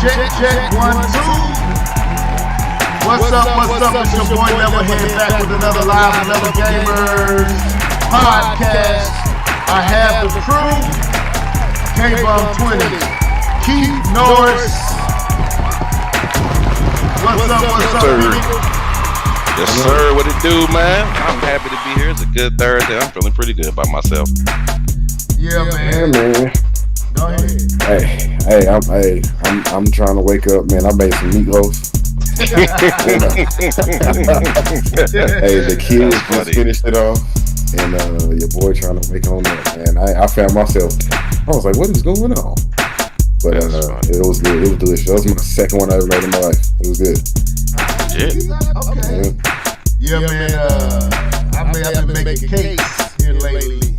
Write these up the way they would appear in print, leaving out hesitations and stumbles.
Check, 1, 2. What's up? It's your boy Levelhead back with another Live Level Gamers podcast. I have the crew, K-Bum 20, Keith Norris. What's up, people? Yes, sir. What it do, man? I'm happy to be here. It's a good Thursday. I'm feeling pretty good about myself. Yeah, man. Go ahead. I'm trying to wake up, man. I made some meatloaf. Hey, the kids just finished it off, and your boy trying to wake on up, man. I found myself. I was like, what is going on? But it was good. It was delicious. That was my second one I ever made in my life. It was good. Okay. Yeah, man. I've been making cakes here lately,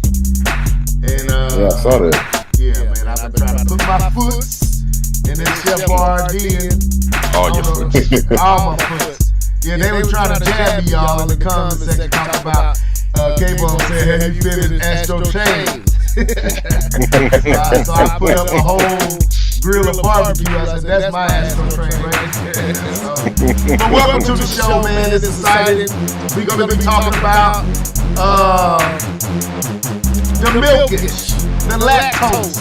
and yeah, I saw that. Yeah, man. I've been trying to put my foot in this Chef RD. All your foot. All my foot. Yeah, they were trying to jab me, y'all, in the comment section, talking about K-Bum said, have you finished Astro Chains? So I put up a whole grill of barbecue. I said, that's my Astro Train right there. So welcome to the show, man. It's exciting. We're going to be talking about the milkish, the lactose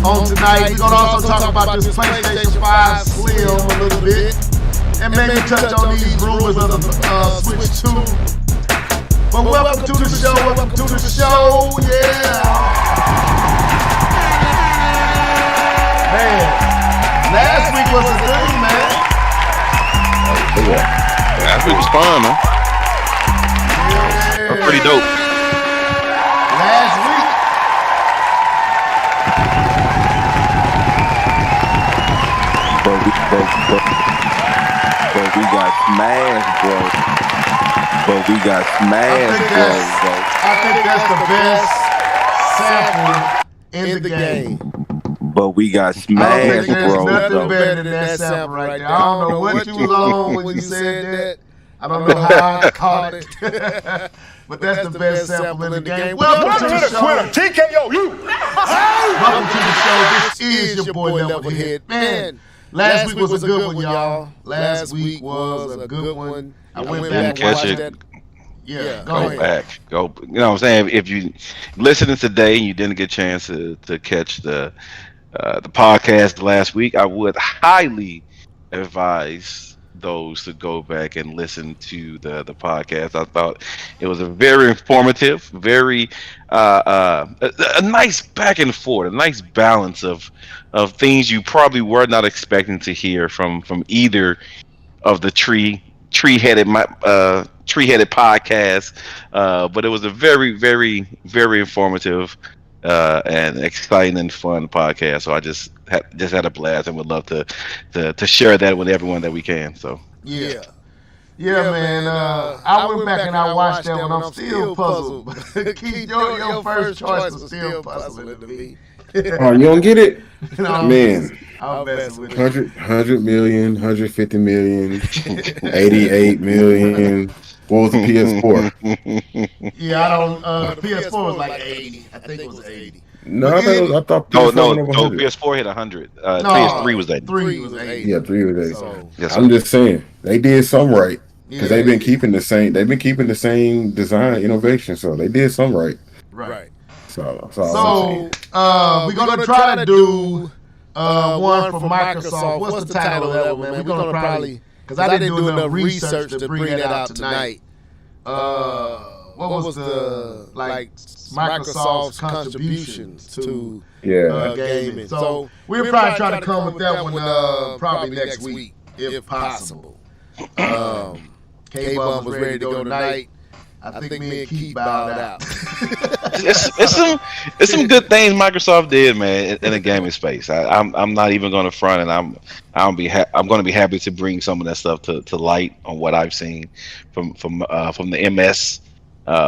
on tonight. We're going to also talk about this PlayStation 5 Slim a little bit, and maybe touch on these rumors of the Switch 2. But welcome to the show, yeah. Man, last week was a thing, man. Last week was fun, man. Yeah. Pretty dope. Last week. But we got smashed, bro. But we got smashed, bro. I think that's the best sample in the game. But we got smashed, bro. There's nothing better than that sample right there. I don't know what you was on when you said that. I don't know how I caught it. But that's the best sample in the game. Welcome to the show. TKO, you. Welcome to the show. This is your boy Levelhead. Man, last week was a good one, y'all. Last week was a good one. I went back and watched that. Yeah, go back. Go. You know what I'm saying? If you listening today and you didn't get a chance to catch the podcast last week, I would highly advise those to go back and listen to the podcast. I thought it was a very informative, very a nice back and forth, a nice balance of things you probably were not expecting to hear from either of the tree-headed podcast, but it was a very, very, very informative and exciting and fun podcast. So I just had a blast and would love to share that with everyone that we can. So yeah, man. I went back and I watched that one. I'm still puzzled. Keith, your first choice was still puzzling to me. Oh, you don't get it? No, man. I'm messing with 100 million, 150 million, 88 million. What was the PS4? Yeah, I don't. PS4 was like 80. I think it was 80. No, I thought PS4 no, PS4 hit 100. PS3 was 80. 3 was 80. Yeah, 3 was 80. So, yes, I'm just saying they did something right because they've been keeping the same. They've been keeping the same design innovation, so they did something right. Right. So we're gonna try to do one from Microsoft. What's the title of that one, man? We're gonna probably, because I didn't do enough research to bring that out tonight. What was the Microsoft's contributions to gaming? So we'll probably try to come with that one probably next week if possible. K-Bum was ready to go tonight. I think me and Keith bowed out. It's some good things Microsoft did, man, in the gaming space. I'm not even going to front, and I'm going to be happy to bring some of that stuff to light on what I've seen from the MS.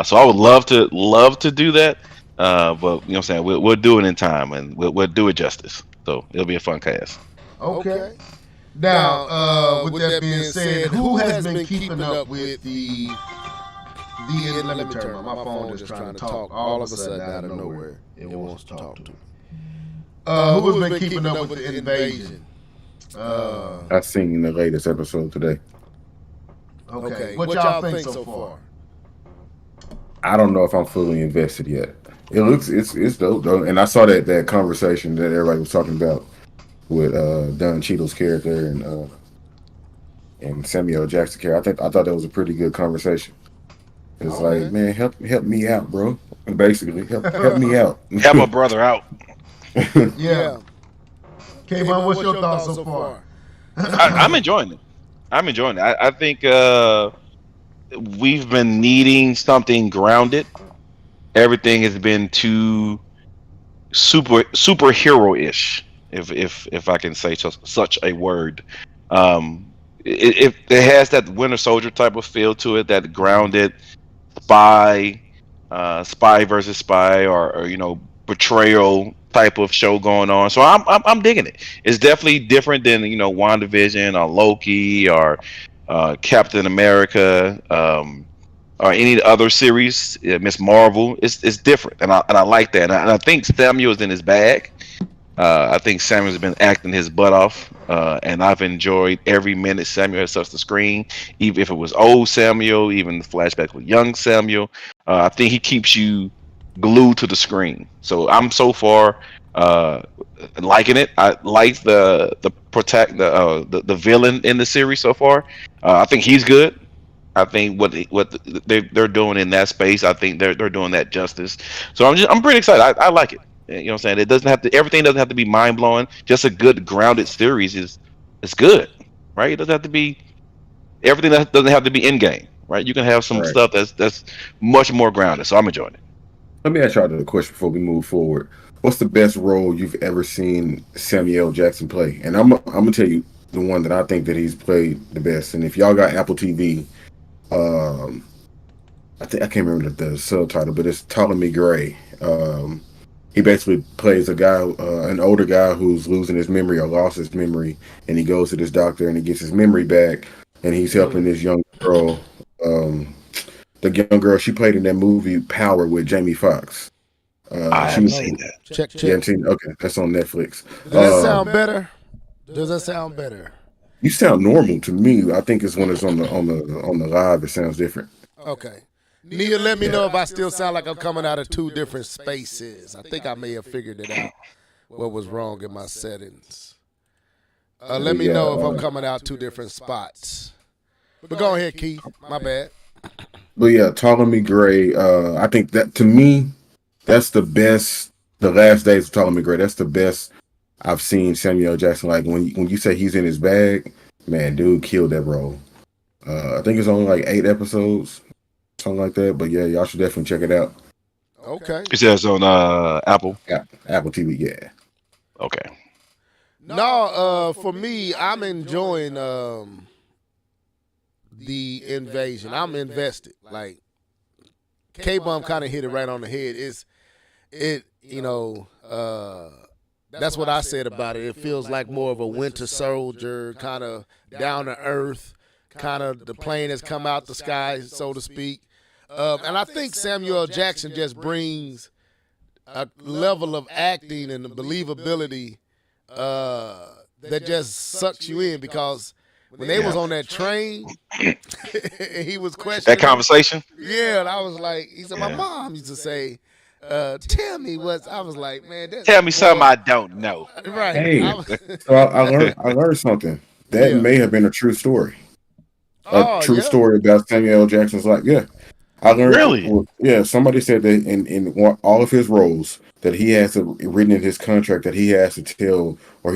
So I would love to do that, but you know what I'm saying, we'll do it in time, and we'll do it justice. So it'll be a fun cast. Okay. Now, with that being said, who has been keeping up with the let me turn on my phone just trying to talk. All of a sudden, out of nowhere, it wants to talk to me. Who has been keeping up with the invasion? I seen the latest episode today. Okay. What y'all think so far? I don't know if I'm fully invested yet. It's dope though, and I saw that conversation that everybody was talking about with Don Cheadle's character and Samuel Jackson character. I thought that was a pretty good conversation. It's like, man, help me out, bro. Basically, help me out. Help my brother out. Yeah. K-Von, what's your thoughts so far? I'm enjoying it. I think we've been needing something grounded. Everything has been too superhero-ish, if I can say such a word. It has that Winter Soldier type of feel to it, that grounded spy versus spy, or betrayal type of show going on. So I'm digging it. It's definitely different than WandaVision or Loki or Captain America, or any other series, Miss Marvel. It's different, and I like that. And I think Samuel's in his bag. I think Samuel's been acting his butt off, and I've enjoyed every minute Samuel has touched the screen, even if it was old Samuel, even the flashback with young Samuel. I think he keeps you glued to the screen. So I'm so far liking it. I like the villain in the series so far. I think he's good. I think what they're doing in that space, I think they're doing that justice. So I'm pretty excited. I like it. You know what I'm saying? It doesn't have to. Everything doesn't have to be mind blowing. Just a good grounded series is good, right? It doesn't have to be everything. That doesn't have to be in game, right? You can have some stuff that's much more grounded. So I'm enjoying it. Let me ask y'all the question before we move forward. What's the best role you've ever seen Samuel Jackson play? And I'm gonna tell you the one that I think that he's played the best. And if y'all got Apple TV, I can't remember the subtitle, but it's Ptolemy Gray. He basically plays a guy, an older guy who's losing his memory or lost his memory, and he goes to this doctor and he gets his memory back, and he's helping this young girl. The young girl, she played in that movie Power with Jamie Foxx. I haven't seen that. Check. You haven't seen? Okay, that's on Netflix. Does that sound better? Does that sound better? You sound normal to me. I think it's when it's on the live, it sounds different. Okay. Nia, let me know if I still sound like I'm coming out of two different spaces. I think I may have figured it out. What was wrong in my settings? Let me know if I'm coming out two different spots. But go ahead, Keith. My bad. But yeah, Ptolemy Gray. I think that to me, that's the best. The last days of Ptolemy Gray. That's the best I've seen Samuel Jackson. Like when you say he's in his bag, man, dude killed that role. I think it's only like 8 episodes. Something like that, but yeah, y'all should definitely check it out. Okay. It says on Apple. Yeah, Apple TV, yeah. Okay. No, for me, I'm enjoying the invasion. I'm invested. Like K-Bum kind of hit it right on the head. That's what I said about it. It feels like more of a Winter Soldier, kind of down to earth, kind of the plane has come out the sky, so to speak. And I think Samuel Jackson just brings a level of acting and believability that just sucks you in, because when they was on that train, he was questioning that conversation. Yeah, and I was like, he said, my mom used to say, tell me what. I was like, man, tell me something I don't know. Right. Hey, so I learned something. That may have been a true story. A true story about Samuel Jackson's life. Yeah. I learned. Really? Yeah, somebody said that in all of his roles that he has written in his contract that he has to tell, or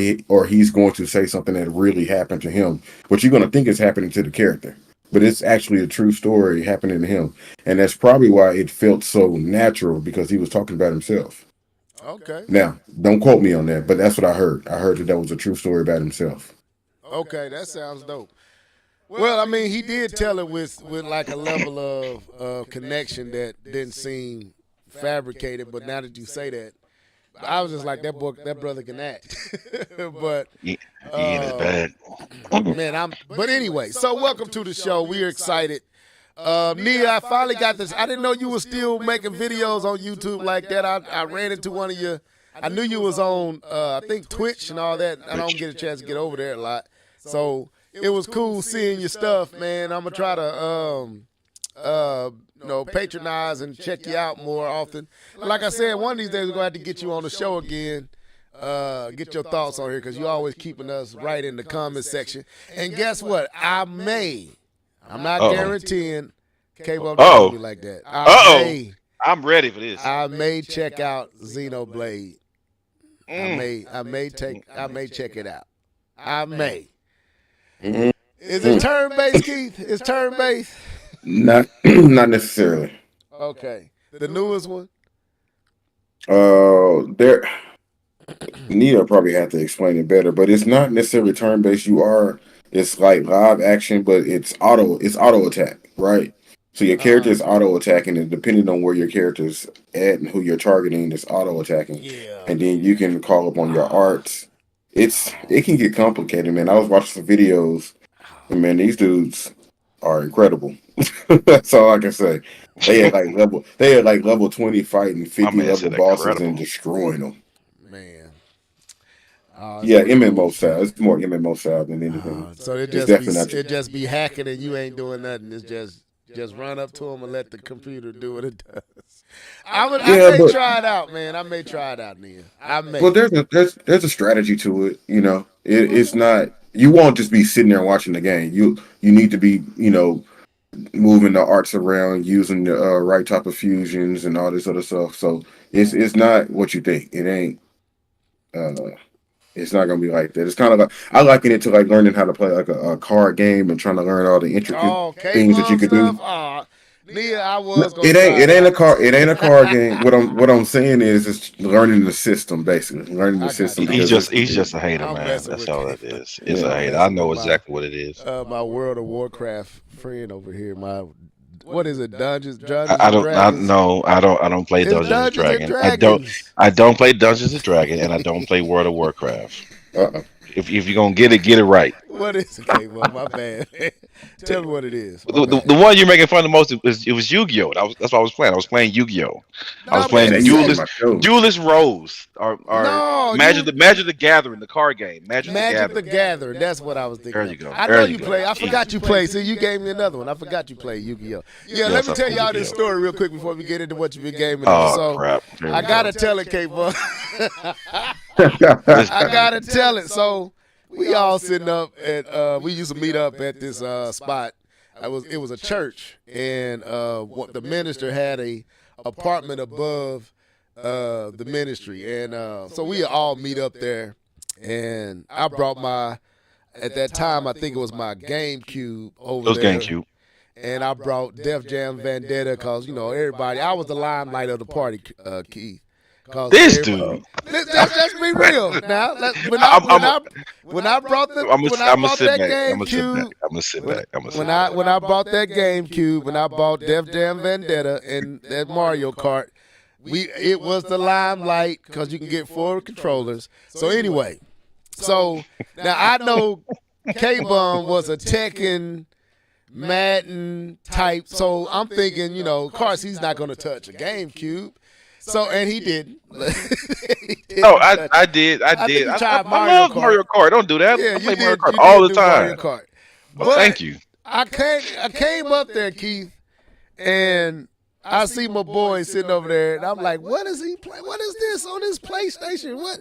he's going to say something that really happened to him, but you're going to think it's happening to the character, but it's actually a true story happening to him, and that's probably why it felt so natural, because he was talking about himself. Okay. Now, don't quote me on that, but that's what I heard. I heard that was a true story about himself. Okay, that sounds dope. Well, I mean, he did tell it with like a level of connection that didn't seem fabricated. But now that you say that, I was just like, that brother can act. But he ain't as bad. Man, But anyway, so welcome to the show. We're excited. Nia, I finally got this. I didn't know you were still making videos on YouTube like that. I ran into one of your. I knew you was on, I think Twitch and all that. I don't get a chance to get over there a lot, so it was cool seeing your stuff, man. I'm gonna try to patronize and check you out more often. Like I said, one of these days we're gonna have to get you on the show again. Get your thoughts on here because you're always keeping us right in the comment section. And guess what? I'm not guaranteeing. K-Bone don't be like that. I'm ready for this. I may check out Xenoblade. I may check it out. I may. Mm-hmm. Is it turn-based, Keith? Is turn-based? Not necessarily. Okay. The newest one? Nia probably have to explain it better, but it's not necessarily turn-based. It's like live action, but it's auto attack, right? So your character is auto attacking, and depending on where your character's at and who you're targeting, it's auto attacking. Yeah. And then you can call upon your arts. It can get complicated, man. I was watching some videos, and man, these dudes are incredible. That's all I can say. They had like level 20 fighting 50 level bosses and destroying them. Man. MMO style. It's more MMO style than anything. So it just be hacking and you ain't doing nothing. It's just run up to them and let the computer do what it does. I may try it out, man. I may try it out, Nia. Well, there's a strategy to it. You know, it's not. You won't just be sitting there watching the game. You need to be, moving the arts around, using the right type of fusions and all this other stuff. So it's not what you think. It ain't. It's not gonna be like that. It's kind of like I liken it to like learning how to play like a card game and trying to learn all the intricate things that you could do. Nia, I was. It ain't a card game. What I'm saying is it's learning the system, basically learning the system. He's just a hater, man. That's all it is. It's a hater. I know exactly what it is. My World of Warcraft friend over here. What is it? Dungeons I don't play Dungeons and Dragons. I don't play Dungeons and Dragons, and I don't play World of Warcraft. If you're gonna get it right. What is it, K-Bone? My bad. Tell me what it is. The one you're making fun of the most it was Yu-Gi-Oh! That's what I was playing. I was playing Yu-Gi-Oh! I was playing Duelist Rose or Magic the Gathering, the card game. Magic the Gathering. That's what I was thinking. There you go. I know you play. I forgot you play. See, you gave me another one. I forgot you play Yu-Gi-Oh! Yeah, let me tell y'all this story real quick before we get into what you've been gaming. Crap. I gotta tell it, K-Bone. I gotta tell it. So we all sitting up at we used to meet up at this spot. It was a church, and the minister had a apartment above the ministry, and so we all meet up there. And I brought at that time I think it was my GameCube over there. It was GameCube. And I brought Def Jam Vendetta because everybody. I was the limelight of the party, Keith. This dude. Let's be real. Now, when I brought that GameCube, when I bought that GameCube, when I bought Def Jam Vendetta and that Mario Kart, it was the limelight because you can get 4 controllers. So anyway, now I know K-Bone was a Tekken, Madden type, so I'm thinking, of course he's not going to touch a GameCube. So, and he didn't. I did. I love Mario Kart. Don't do that. Yeah, I play Mario Kart all the time. But thank you. I came up there, Keith, and I see my boy sitting over there, and I'm like, what is he playing? What is this on his PlayStation? What?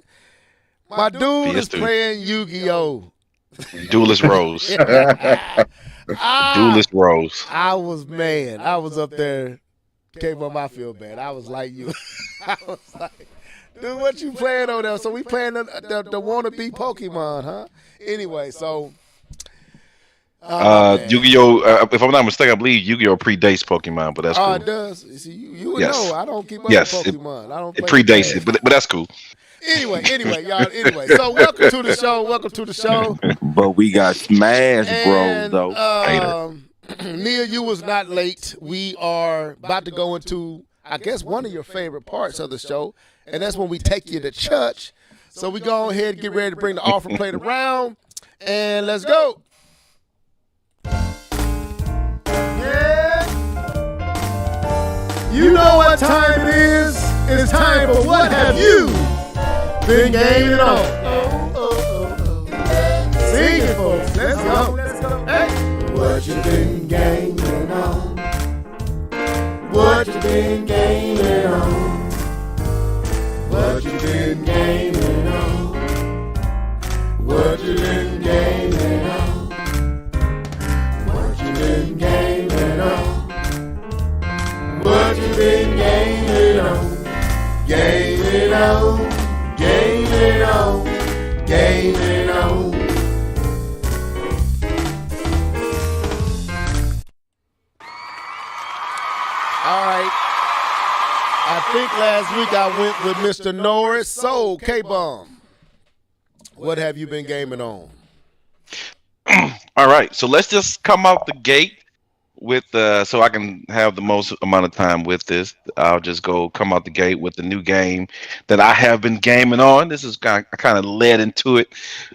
My dude is playing Yu-Gi-Oh! Duelist Rose. Duelist Rose. I was up there. Came up, I feel bad. I was like you. I was like, dude, what you playing over there? So we playing the wannabe Pokemon, huh? Anyway, so. Yu-Gi-Oh! If I'm not mistaken, I believe Yu-Gi-Oh! Predates Pokemon, but that's cool. Oh, it does. See, you would know. I don't keep up with Pokemon. It predates it, but that's cool. Anyway, y'all. So welcome to the show. But we got Smash Bros. Though. Nia, you was not late. We are about to go into, I guess, one of your favorite parts of the show, and that's when we take you to church. So we go ahead and get ready to bring the offering plate around, and let's go. Yeah. You know what time it is. It's time for What Have You been gaming on? Sing it, folks. Let's go. Hey. What you been gaming on? What you been gaming on? What you been gaming on? What you been gaming on? What you been gaming on? What you been gaming on? Gaming on, gaming on, gaming on. All right. I think last week I went with Mr. Norris. So, K-Bomb, what have you been gaming on? All right, so let's just come out the gate with so I can have the most amount of time with this. I'll just come out the gate with the new game that I have been gaming on. This is I kind of led into it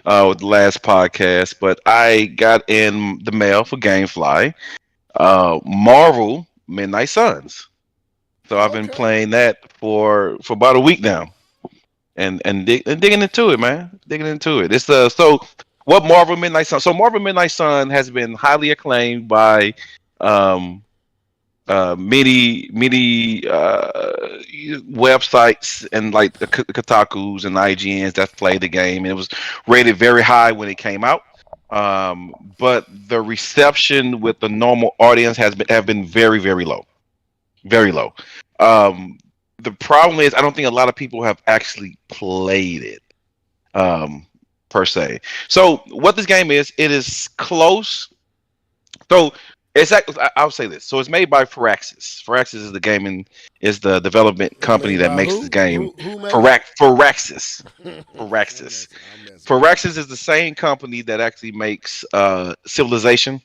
with the last podcast, but I got in the mail for GameFly Marvel Midnight Suns. So I've been playing that for about a week now, and digging into it, man. Digging into it. It's so what Marvel Midnight Sun. So Marvel Midnight Sun has been highly acclaimed by many websites and like the Kotakus and IGNs that play the game. It was rated very high when it came out. But the reception with the normal audience have been very, very low. Very low. The problem is I don't think a lot of people have actually played it per se. So what this game is, it is close. So I'll say this. So it's made by Firaxis. Firaxis is the development company that makes this game. Firaxis. Firaxis. Firaxis is the same company that actually makes Civilization,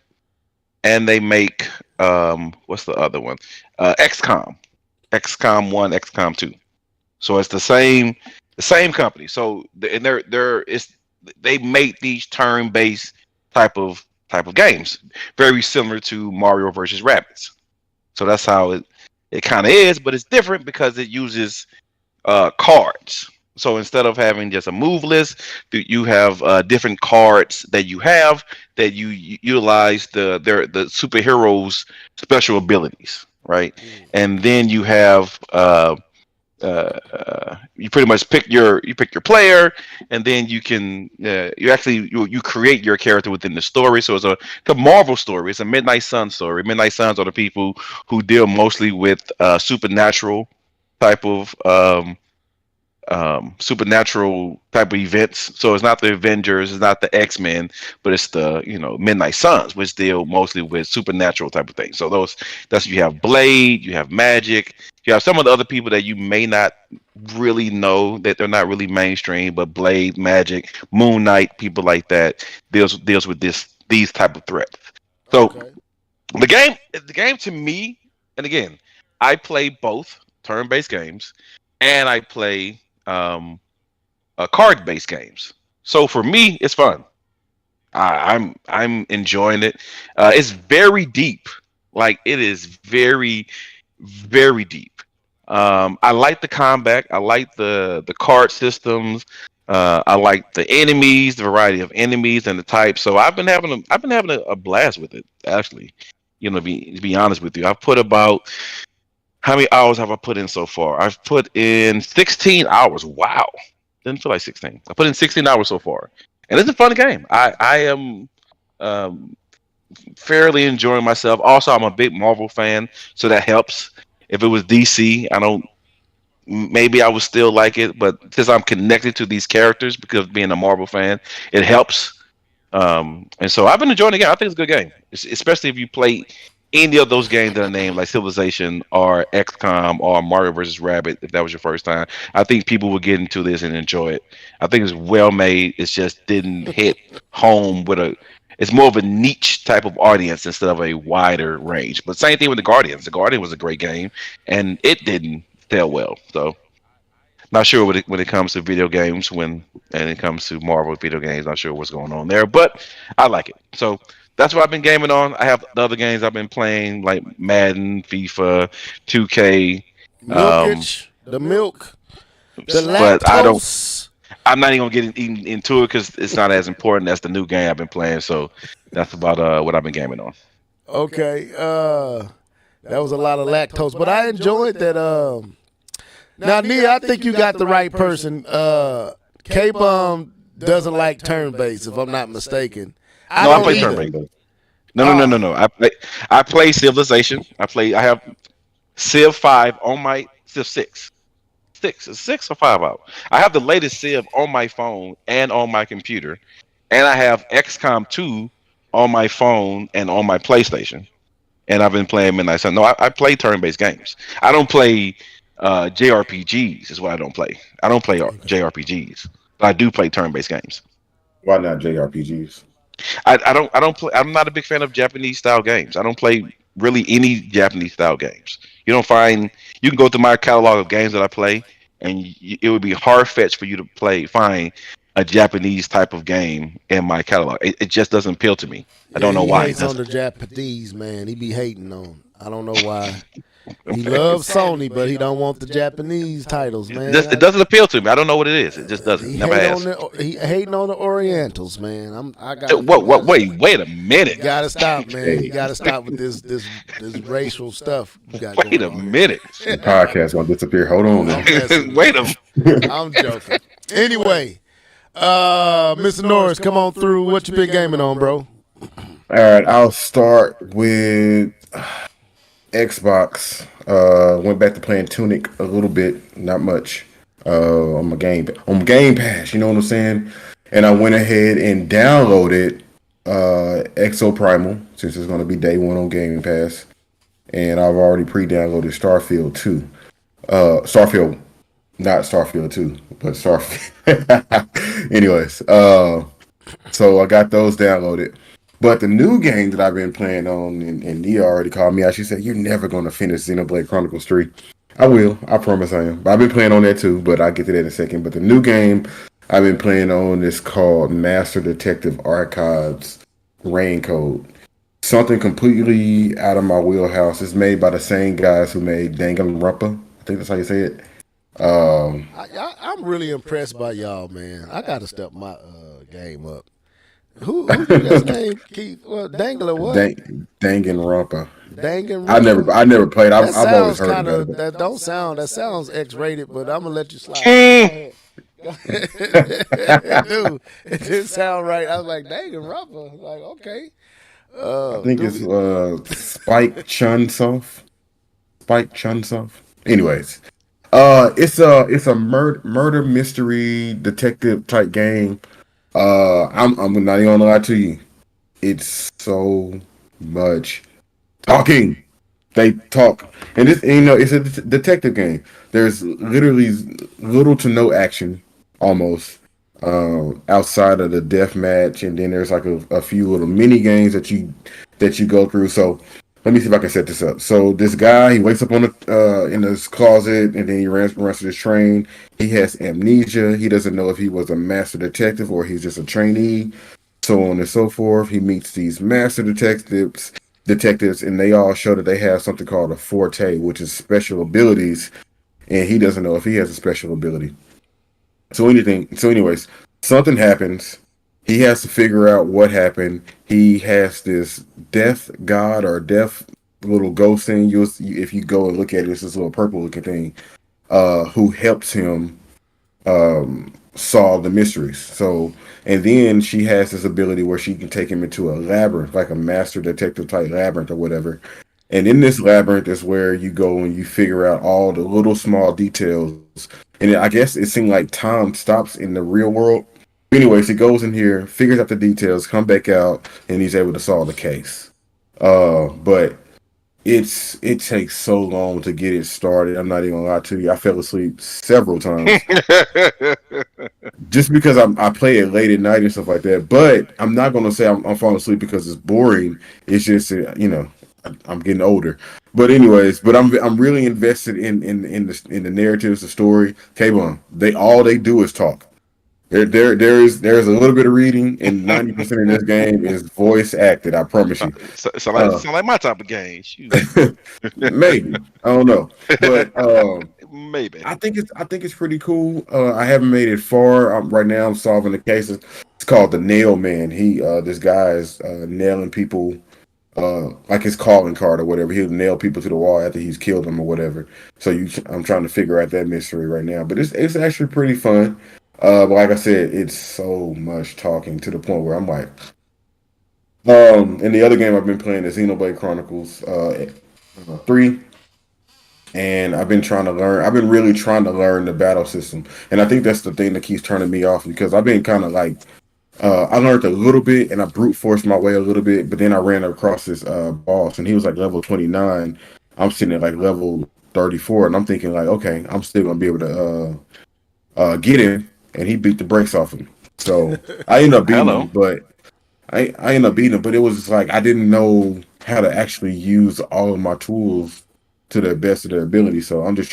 and they make what's the other one? XCOM. XCOM 1, XCOM 2. So it's the same company. So they make these turn-based type of games, very similar to Mario versus Rabbids. So that's how it kind of is, but it's different because it uses cards. So instead of having just a move list, you have different cards that you have that you utilize the superheroes' special abilities, right? And then you have you pretty much pick your player, and then you can you create your character within the story. So it's a Marvel story. It's a Midnight Sun story. Midnight Suns are the people who deal mostly with supernatural type of events. So it's not the Avengers, it's not the X-Men, but it's the Midnight Suns, which deal mostly with supernatural type of things. So you have Blade, you have Magic, you have some of the other people that you may not really know, that they're not really mainstream, but Blade, Magic, Moon Knight, people like that deals with these type of threats. So the game to me, and again, I play both turn-based games and I play card-based games. So for me, it's fun. I'm enjoying it. It's very deep. Like, it is very, very deep. I like the combat. I like the card systems. I like the enemies, the variety of enemies and the types. So I've been having a blast with it, actually. To be honest with you, I've put about, how many hours have I put in so far? I've put in 16 hours. Wow. Didn't feel like 16. I put in 16 hours so far. And it's a fun game. I am fairly enjoying myself. Also, I'm a big Marvel fan, so that helps. If it was DC, maybe I would still like it, but since I'm connected to these characters because of being a Marvel fan, it helps. And so I've been enjoying the game. I think it's a good game, especially if you play any of those games that are named like Civilization or XCOM or Mario vs. Rabbids. If that was your first time, I think people will get into this and enjoy it. I think it's well made. It just didn't hit home it's more of a niche type of audience instead of a wider range. But same thing with the Guardians. The Guardian was a great game, and it didn't sell well. So not sure when it comes to video games, and it comes to Marvel video games, not sure what's going on there. But I like it. So that's what I've been gaming on. I have the other games I've been playing, like Madden, FIFA, 2K. The milk, the lactose. I'm not even gonna get into it because it's not as important as the new game I've been playing. So that's about what I've been gaming on. Okay. That was a lot of lactose, but I enjoyed that. Now, Nia, I think you got the right person. K-Bum doesn't like turn-based, if I'm not mistaken. I play turn-based. No. I play Civilization. I have Civ 5 on my Civ 6. 6 or 5 out. I have the latest Civ on my phone and on my computer, and I have XCOM 2 on my phone and on my PlayStation. And I've been playing Midnight Sun. No, I play turn-based games. I don't play JRPGs. Is what I don't play. I don't play JRPGs, but I do play turn-based games. Why not JRPGs? I don't play. I'm not a big fan of Japanese style games. I don't play really any Japanese style games. You don't find. You can go through my catalog of games that I play, and it would be hard fetched for you to find a Japanese type of game in my catalog. It just doesn't appeal to me. I don't know why. He hates on the Japanese, man. He be hating on. I don't know why. He loves Sony, but he don't want the Japanese titles, man. It doesn't appeal to me. I don't know what it is. It just doesn't. He Never has. He hating on the Orientals, man. Wait a minute. You gotta stop, man. You gotta stop with this racial stuff. Wait a minute. The podcast gonna disappear. Hold on. Wait a minute. I'm joking. Anyway, Mr. Norris, come on through. What you been gaming on, bro? All right, I'll start with Xbox. Went back to playing Tunic a little bit, not much. On Game Pass, you know what I'm saying? And I went ahead and downloaded Exo Primal since it's going to be day one on Game Pass, and I've already pre-downloaded Starfield 2. Not Starfield 2, but Starfield. Anyways, so I got those downloaded. But the new game that I've been playing on, and Nia already called me out, she said, "You're never going to finish Xenoblade Chronicles 3. I will. I promise I am. I've been playing on that too, but I'll get to that in a second. But the new game I've been playing on is called Master Detective Archives Rain-Code. Something completely out of my wheelhouse. It's made by the same guys who made Danganronpa. I think that's how you say it. I'm really impressed by y'all, man. I got to step my game up. Who his name? Keith? What? Dangler? What? Danganronpa. Danganronpa. I never played. I've always heard about it. That sounds X-rated, but I'm gonna let you slide. Dude, it didn't sound right. I was like, Danganronpa. Like, okay. I think it's Spike Chunsoft. Anyways, it's a murder mystery detective type game. I'm not even gonna lie to you. It's so much talking. They talk, and it's a detective game. There's literally little to no action, almost, outside of the death match, and then there's like a few little mini games that you go through. So let me see if I can set this up. So this guy, he wakes up on in his closet, and then he runs to this train. He has amnesia. He doesn't know if he was a master detective or he's just a trainee, so on and so forth. He meets these master detectives, and they all show that they have something called a forte, which is special abilities, and he doesn't know if he has a special ability. So anyways, something happens. He has to figure out what happened. He has this death god or death little ghost thing. If you go and look at it, it's this little purple looking thing, who helps him solve the mysteries. So, and then she has this ability where she can take him into a labyrinth, like a master detective type labyrinth or whatever. And in this labyrinth is where you go and you figure out all the little small details. And I guess it seemed like time stops in the real world. Anyways, he goes in here, figures out the details, come back out, and he's able to solve the case. But it takes so long to get it started. I'm not even gonna lie to you. I fell asleep several times just because I play it late at night and stuff like that. But I'm not gonna say I'm falling asleep because it's boring. It's just I'm getting older. But anyways, I'm really invested in the narratives, the story. K-Bon, all they do is talk. There's a little bit of reading, and 90% of this game is voice acted. I promise you. Sound like my type of game. Maybe, I don't know, but Maybe. I think it's pretty cool. I haven't made it far. Right now, I'm solving the cases. It's called the Nail Man. This guy is nailing people, like his calling card or whatever. He'll nail people to the wall after he's killed them or whatever. So I'm trying to figure out that mystery right now. But it's actually pretty fun. But like I said, it's so much talking to the point where I'm like, and the other game I've been playing is Xenoblade Chronicles 3. And I've been really trying to learn the battle system. And I think that's the thing that keeps turning me off, because I've been kind of like, I learned a little bit and I brute forced my way a little bit, but then I ran across this boss and he was like level 29. I'm sitting at like level 34 and I'm thinking like, okay, I'm still going to be able to get him. And he beat the brakes off him. So I ended up beating him, but I ended up beating him, but it was just like I didn't know how to actually use all of my tools to the best of their ability. So I've been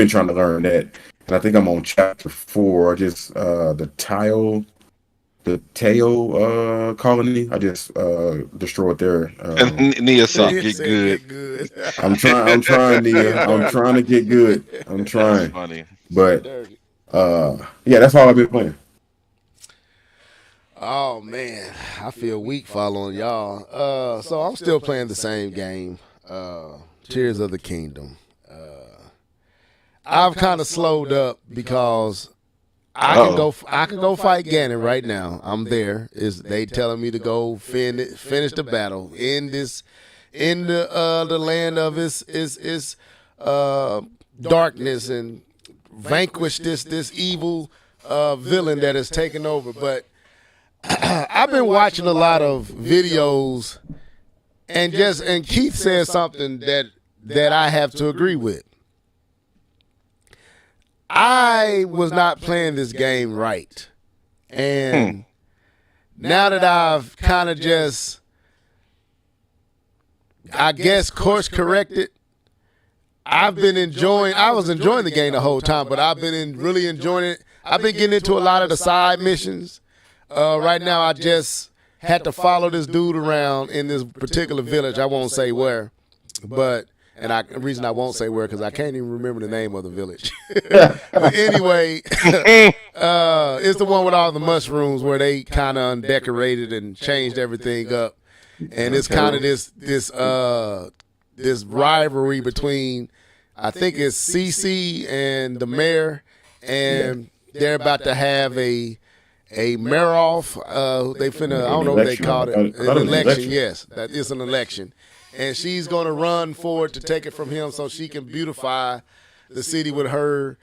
trying to learn that. And I think I'm on chapter 4. I just the Teo colony. I just destroyed their Nia said get good. I'm trying, Nia. I'm trying to get good. I'm trying. That's funny. But yeah, that's all I've been playing. Oh man, I feel weak following y'all. So I'm still playing the same game, Tears of the Kingdom. I've kind of slowed up because I can go fight Ganon right now. I'm there. They telling me to go finish the battle in the land of its darkness and vanquish this evil villain that has taken over. But I've been watching a lot of videos, and Keith said something that I have to agree with. I was not playing this game right, and now that I've kind of course corrected, I was enjoying the game the whole time, but I've been really enjoying it. I've been getting into a lot of the side missions. Right now, I just had to follow this dude around in this particular village. I won't say where, but the reason I won't say where because I can't even remember the name of the village. But anyway, it's the one with all the mushrooms where they kind of undecorated and changed everything up, and it's kind of this rivalry between, I think it's CC and the mayor, and they're about to have a mayor-off. They finna, I don't know what they call it. An election, yes. That is an election. And she's going to run for it to take it from him so she can beautify the city with her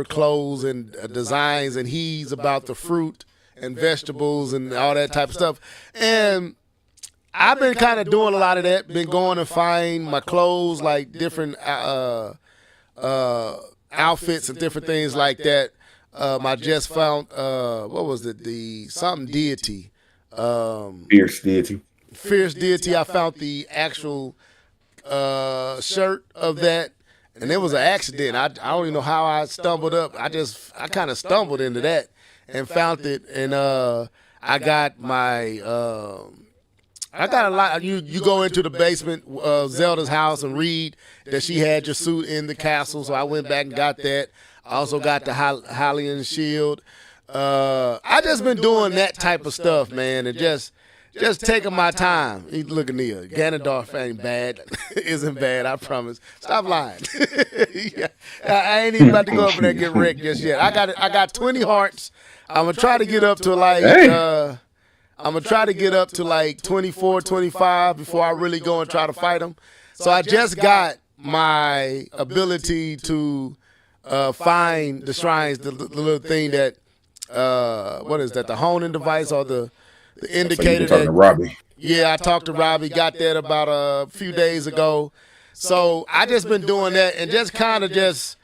clothes and designs. And he's about the fruit and vegetables and all that type of stuff. And I've been kind of doing a lot of that. Been going to find my clothes, like different outfits and different things like that. I just found, what was it? Something deity. Fierce deity. Fierce deity. I found the actual shirt of that, and it was an accident. I don't even know how I stumbled up. I kind of stumbled into that and found it, and I got my. I got a lot. You go into the basement of Zelda's house and read that she had your suit in the castle, so I went back and got that. I also got the Hylian shield. I just been doing that type of stuff, man, and just taking my time. Look at Neil. Ganondorf ain't bad. Isn't bad, I promise. Stop lying. Yeah. I ain't even about to go over there and get wrecked just yet. I got 20 hearts. I'm gonna try to get up to like 24, 25 before I really go and try to fight them. So I just got my ability to find the shrines, the little thing that what is that? The honing device or the indicator. So to Robbie. Yeah, I talked to Robbie. Got that about a few days ago. So I just been doing that and just kind of just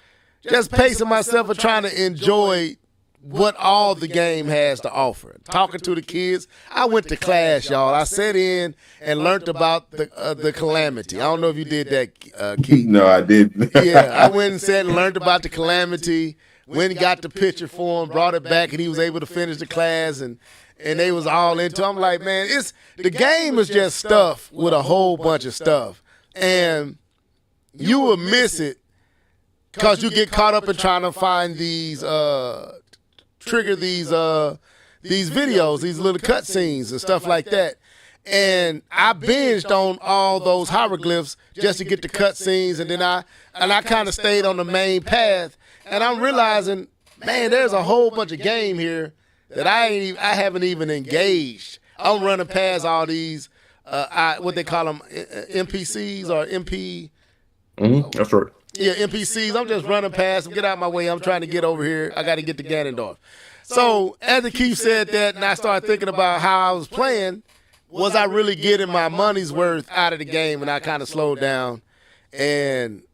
pacing myself and trying to enjoy what all the game has to offer. Talking to the kids. I went to class, y'all. I sat in and learned about the calamity. I don't know if you did that, Keith. No, I didn't. Yeah, I went and sat and learned about the calamity. Went and got the picture for him, brought it back, and he was able to finish the class, and they was all into it. I'm like, man, the game is just stuff with a whole bunch of stuff. And you will miss it because you get caught up in trying to find these, trigger these videos, these little cutscenes and stuff like that. And I binged on all those hieroglyphs just to get the cutscenes, and then I kind of stayed on the main path. And I'm realizing, man, there's a whole bunch of game here that I haven't even engaged. I'm running past all these, what they call them, NPCs or MP. That's right. Yeah, NPCs. I'm just running past them. Get out of my way. I'm trying to get over here. I got to get to Ganondorf. So after Keith said that, and I started thinking about how I was playing, was I really getting my money's worth out of the game? And I kind of slowed down and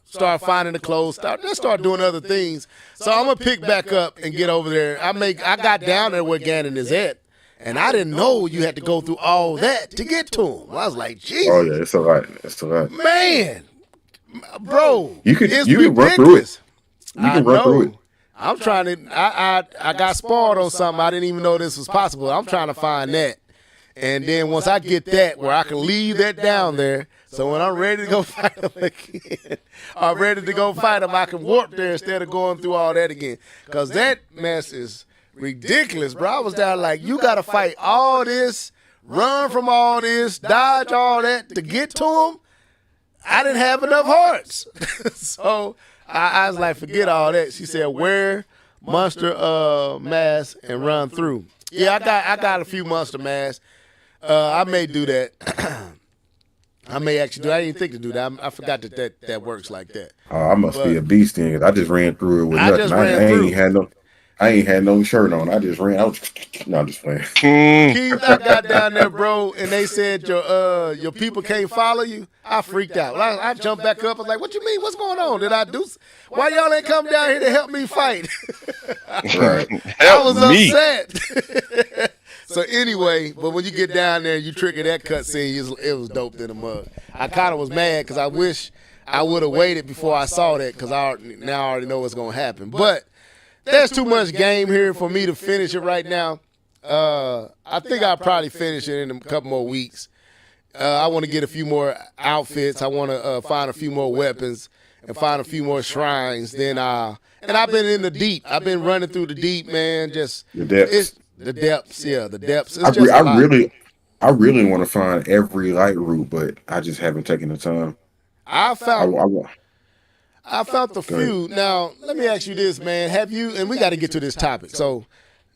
start finding the clothes, start doing other things. So I'm gonna pick back up and get over there. I got down there where Ganon is at, and I didn't know you had to go through all that to get to him. I was like, Jesus. Oh yeah, it's all right. It's all right. Man, bro, you can ridiculous. Run through it. You can run through it. I'm trying to. I got spoiled on something. I didn't even know this was possible. I'm trying to find that. And then once I get that, where I can leave that down there, so when I'm ready to go fight them again, I'm ready to go fight them, I can warp there instead of going through all that again. Because that mess is ridiculous, bro. I was down like, you got to fight all this, run from all this, dodge all that to get to them. I didn't have enough hearts. So I was like, forget all that. She said, wear monster mask and run through. Yeah, I got a few monster masks. I may do that. I may actually do. I didn't think to do that. I forgot that works like that. Oh, I must be a beast then. I just ran through it with nothing. I ain't had no shirt on. I just ran. I'm just playing. Keith, I got down there, bro, and they said your people can't follow you. I freaked out. I jumped back up. I was like, "What you mean? What's going on? Did I do? Why y'all ain't come down here to help me fight?" Right. I was upset. So anyway, but when you get down there and you trigger that cutscene, it was dope in the mug. I kind of was mad because I wish I would have waited before I saw that, because I already know what's going to happen. But there's too much game here for me to finish it right now. I think I'll probably finish it in a couple more weeks. I want to get a few more outfits. I want to find a few more weapons and find a few more shrines. And I've been in the deep. I've been running through the deep, man. Just the depths. The depths, yeah, the depths. I really want to find every light route, but I just haven't taken the time. I found the few. Now, let me ask you this, man. Have you? And we got to get to this topic. So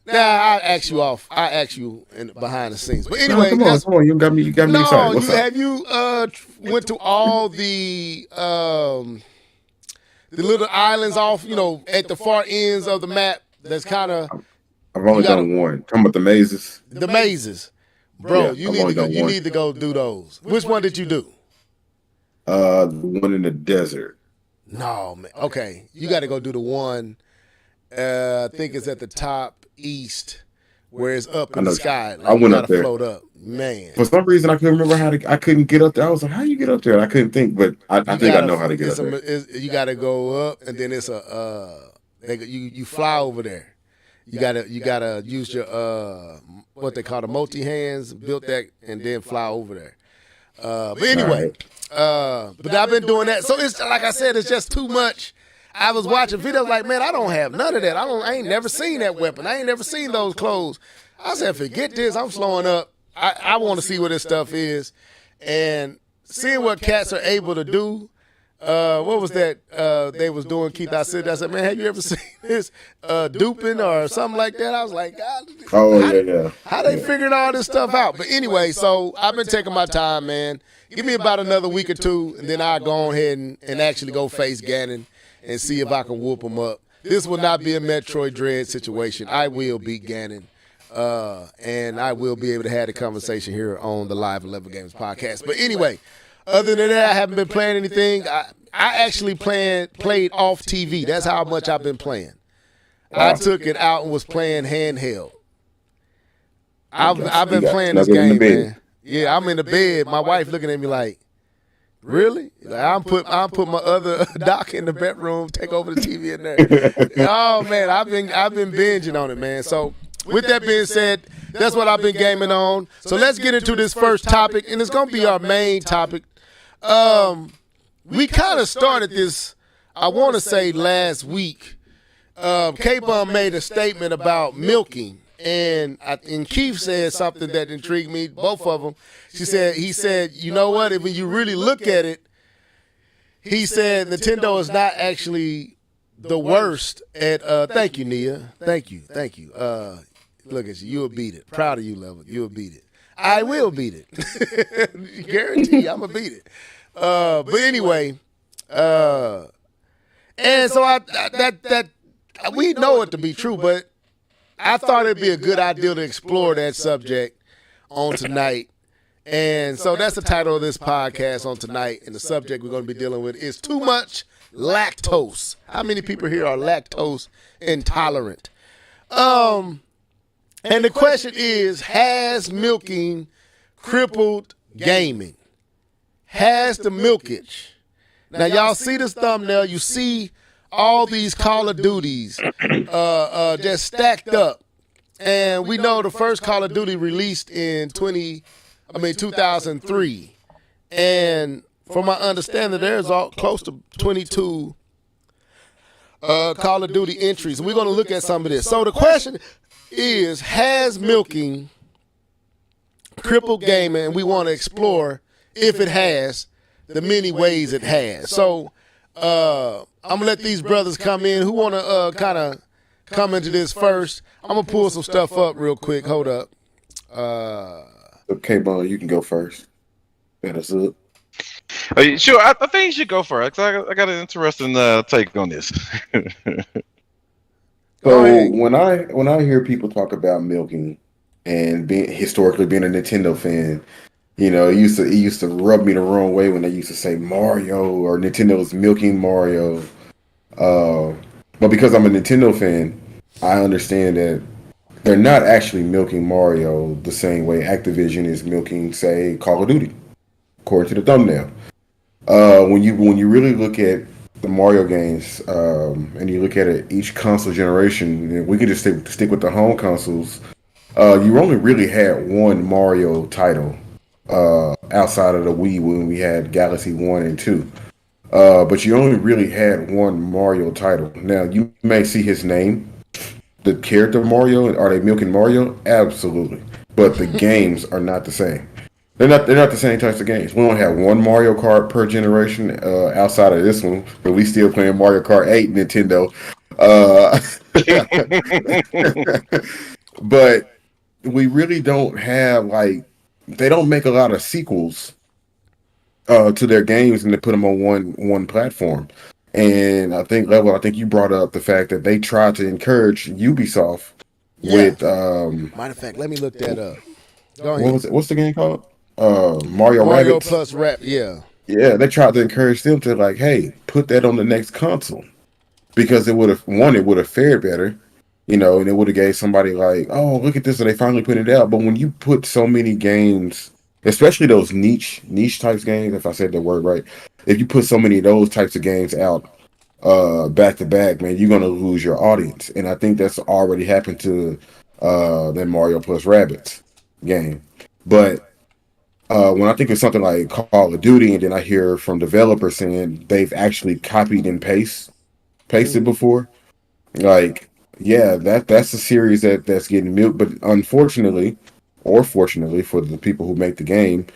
now I ask you off. I ask you behind the scenes. But anyway, come on. You got me excited. Have you went to all the little islands off, at the far ends of the map? That's kind of. I've only done one. Talking about the mazes. The mazes, bro. Yeah, you need to go do those. Which one did you do? The one in the desert. No, man. Okay, you got to go do the one. I think it's at the top east, where it's up in the sky. Like, I went up there. Float up, man. For some reason, I couldn't remember I couldn't get up there. I was like, "How you get up there?" And I couldn't think, but I think I know how to get up there. You got to go up, and then it's you fly over there. You gotta use your what they call the multi hands, built that, and then fly over there. But anyway, but I've been doing that. So it's like I said, it's just too much. I was watching videos like, man, I don't have none of that. I ain't never seen that weapon. I ain't never seen those clothes. I said, forget this. I'm slowing up. I want to see what this stuff is, and seeing what cats are able to do. What was that they was doing, Keith? I said, man, have you ever seen this duping or something like that? I was like, God, how they figuring all this stuff out? But anyway, so I've been taking my time, man. Give me about another week or two, and then I'll go ahead and actually go face Ganon and see if I can whoop him up. This will not be a Metroid Dread situation. I will beat Ganon, and I will be able to have the conversation here on the Live 11 Games podcast. But anyway, other than that, I haven't been playing anything. I actually played off TV. That's how much I've been playing. Wow. I took it out and was playing handheld. I've been playing this game, man. Yeah, I'm in the bed. My wife looking at me like, really? Like, I'm put my other dock in the bedroom, take over the TV in there. Oh man, I've been binging on it, man. So with that being said, that's what I've been gaming on. So let's get into this first topic, and it's gonna be our main topic. We kind of started this I want to say last week, K-Bum made a statement about milking. And Keith said something that intrigued me, both of them. He said, you know what, when you really look at it, he said Nintendo is not actually the worst at, thank you, Nia. Thank you. Look at you. You'll beat it. Proud of you, Level. You'll beat it. I will beat it. Guarantee I'm going to beat it. But anyway, and so we know it to be true, but I thought it'd be a good idea to explore that subject on tonight. And so that's the title of this podcast on tonight. And the subject we're going to be dealing with is too much lactose. How many people here are lactose intolerant? And the question is, has milking crippled gaming? Has the milkage? Now, y'all see this thumbnail. You see all these Call of Duties just stacked up. And we know the first Call of Duty released in 2003. And from my understanding, there's close to 22 Call of Duty entries. And we're going to look at some of this. So the question is, has milking crippled gaming? And we want to explore, if it has, the many ways it has. So I'm going to let these brothers come in. Who want to kind of come into this first? I'm going to pull some stuff up real quick. Hold up. Okay, Bun, you can go first. That is it. Sure, I think you should go first. I got an interesting take on this. So when I hear people talk about milking and historically being a Nintendo fan, you know, it used to rub me the wrong way when they used to say Mario or Nintendo's milking Mario. But because I'm a Nintendo fan, I understand that they're not actually milking Mario the same way Activision is milking, say, Call of Duty, according to the thumbnail. When you really look at the Mario games, and you look at it each console generation, we can just stick with the home consoles. You only really had one Mario title outside of the Wii when we had Galaxy 1 and 2. But you only really had one Mario title. Now, you may see his name, the character Mario. Are they milking Mario? Absolutely. But the games are not the same. They're not the same types of games. We only have one Mario Kart per generation outside of this one, but we still playing Mario Kart 8 Nintendo. But we really don't have, like, they don't make a lot of sequels to their games and they put them on one platform. And I think you brought up the fact that they tried to encourage Ubisoft with matter of fact, let me look that up. Go ahead. What was it? What's the game called? Mario Rabbids. Plus Rap, yeah. Yeah, they tried to encourage them to, like, hey, put that on the next console. Because it would have fared better, you know, and it would have gave somebody like, oh, look at this, and they finally put it out. But when you put so many games, especially those niche types games, if I said that word right, if you put so many of those types of games out back to back, man, you're gonna lose your audience. And I think that's already happened to that Mario plus Rabbids game. But when I think of something like Call of Duty, and then I hear from developers saying they've actually copied and pasted before, like, yeah, that's a series that's getting milked. But unfortunately, or fortunately for the people who make the game,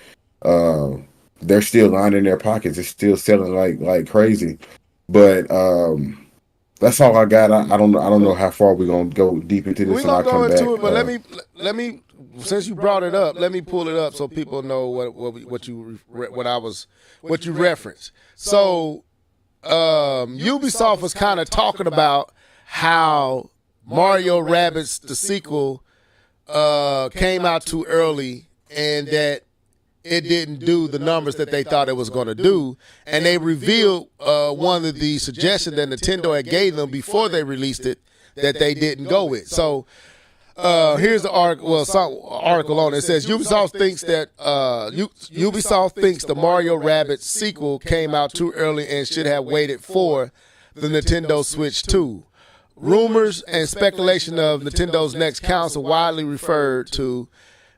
they're still lining their pockets. It's still selling like crazy. But that's all I got. I don't know how far we're gonna go deep into this. We're gonna go into it, but let me since you brought it up, let me pull it up so people know what you referenced. So Ubisoft was kind of talking about how Mario Rabbids, the sequel, came out too early and that it didn't do the numbers that they thought it was going to do. And they revealed one of the suggestions that Nintendo had gave them before they released it that they didn't go with. So here's the article. Well, some article on it. It says Ubisoft thinks that Ubisoft thinks the Mario Rabbids sequel came out too early and should have waited for the Nintendo Switch 2. Rumors and speculation of Nintendo's next console, widely referred to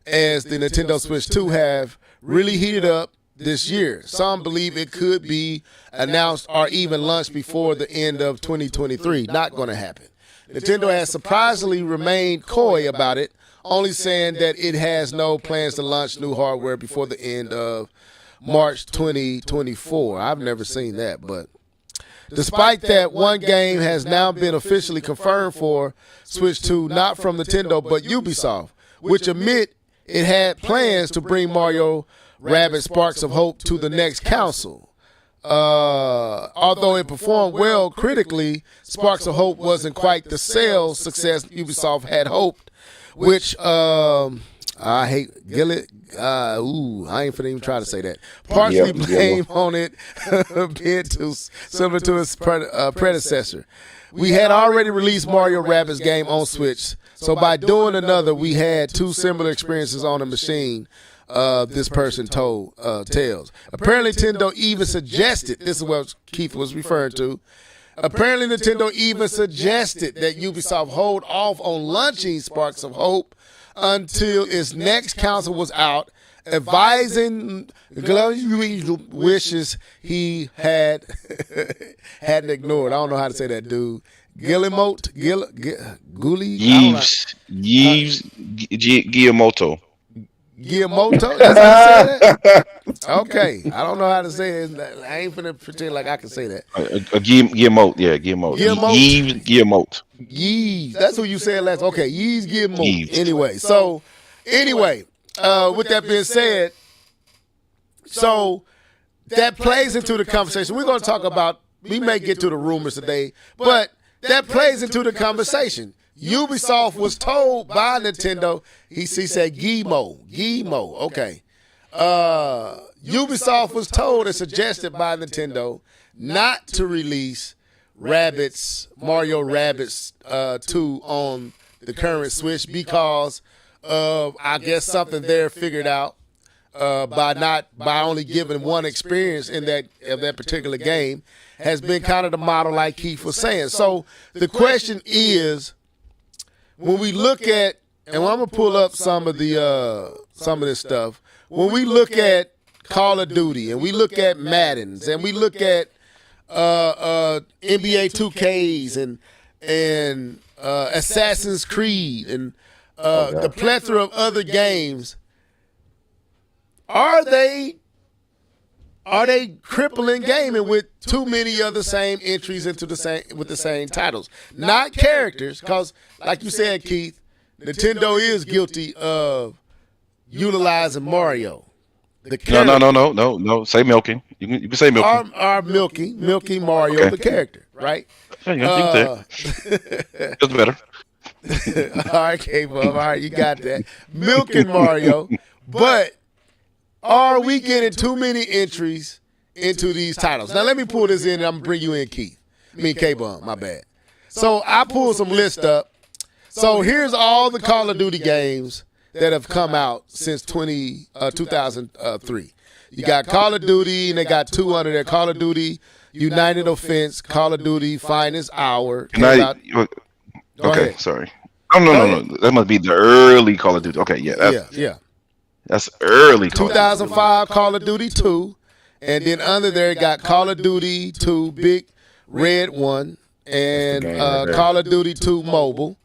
as the Nintendo Switch 2, have really heated up this year. Some believe it could be announced or even launched before the end of 2023. Not going to happen. Nintendo has surprisingly remained coy about it, only saying that it has no plans to launch new hardware before the end of March 2024. I've never seen that, but despite that, one game has now been officially confirmed for Switch 2, not from Nintendo, but Ubisoft, which admit it had plans to bring Mario Rabbids Sparks of Hope to the next console. Although it performed well critically, Sparks of Hope wasn't quite the sales success Ubisoft had hoped, which I hate Gillett. I ain't finna even try to say that. Partially blame on it being too similar to its predecessor. We had already released Mario Rabbids game on Switch, so by doing another, we had two similar experiences on the machine. This person tells. Apparently, Nintendo even suggested, this is what Keith was referring to, apparently Nintendo even suggested that Ubisoft hold off on launching Sparks of Hope until its next console was out, advising wishes he hadn't ignored. I don't know how to say that, dude. Guillemot? Guillemot. Guillemot? That's how you say that? Okay. I don't know how to say it. I ain't finna pretend like I can say that. Guillemot, yeah, Guillemot. Guillemot. Guillemot. Yeeves. That's who you said last. Okay, Yeeves Guillemot. Anyway, with that being said, so that plays into the conversation. We're going to talk about, we may get to the rumors today, but that plays into the conversation. Ubisoft was told by Nintendo, he said Guillemot, okay. Ubisoft was told and suggested by Nintendo not to release Mario Rabbids 2 on the current Switch because of, I guess, something they're figured out by only giving one experience in that particular game has been kind of the model, like Keith was saying. So the question is, when we look at, and I'm gonna pull up some of this stuff. When we look at Call of Duty and we look at Maddens and we look at NBA 2Ks and Assassin's Creed and the plethora of other games, are they crippling gaming with too many of the same entries with the same titles? Not characters, because like you said, Keith, Nintendo is guilty of utilizing Mario. No. Say milking. You can say milking. Or milking Mario, okay. The character, right? Yeah, you can say it. Just better. All right, K-Bub. All right, you got that. Milking Mario, but are we getting too many entries into these titles? Now, let me pull this in, and I'm going to bring you in, Keith. K-Bum, my bad. So I pulled some list up. So here's all the Call of Duty games that have come out since 2003. You got Call of Duty, and they got two under there. Call of Duty United Offense, Call of Duty Finest Hour. Okay, sorry. No. That must be the early Call of Duty. Okay, yeah. That's early. 2005 Call of Duty 2, and then under there got Call of Duty 2 Big Red 1 and Call of Duty 2 Mobile.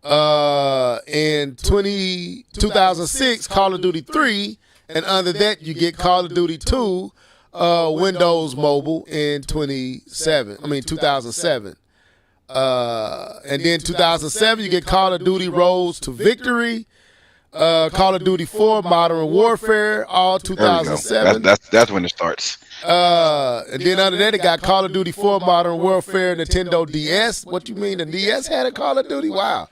In 2006 Call of Duty 3, and under that you get Call of Duty 2 Windows Mobile in 2007. And then 2007 you get Call of Duty Roads to Victory. Call of Duty 4 Modern Warfare, all 2007. That's when it starts. And then under that, it got Call of Duty 4 Modern Warfare, Nintendo DS. What you mean? The DS had a Call of Duty? Wow.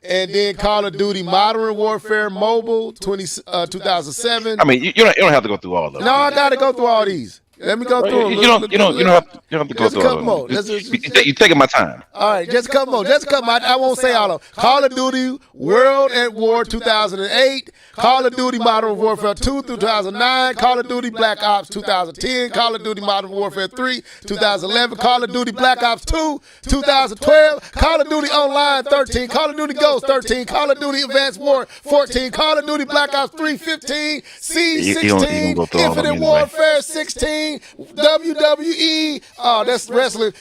And then Call of Duty Modern Warfare Mobile, 2007. I mean, you don't have to go through all of them. No, I got to go through all these. Let me go through them. You don't have to go There's a through couple all more. of them. You're taking my time. All right, just a couple more. Just a couple. I won't say all of them. Call of Duty World at War 2008. Call of Duty Modern Warfare 2 through 2009. Call of Duty Black Ops 2010. Call of Duty Modern Warfare 3 2011. Call of Duty Black Ops 2 2012. Call of Duty Online 13. Call of Duty Ghost 13. Call of Duty Advanced War 14. Call of Duty Black Ops 3 15. Siege 16. Infinite Warfare 16. WWE. Oh, that's wrestling.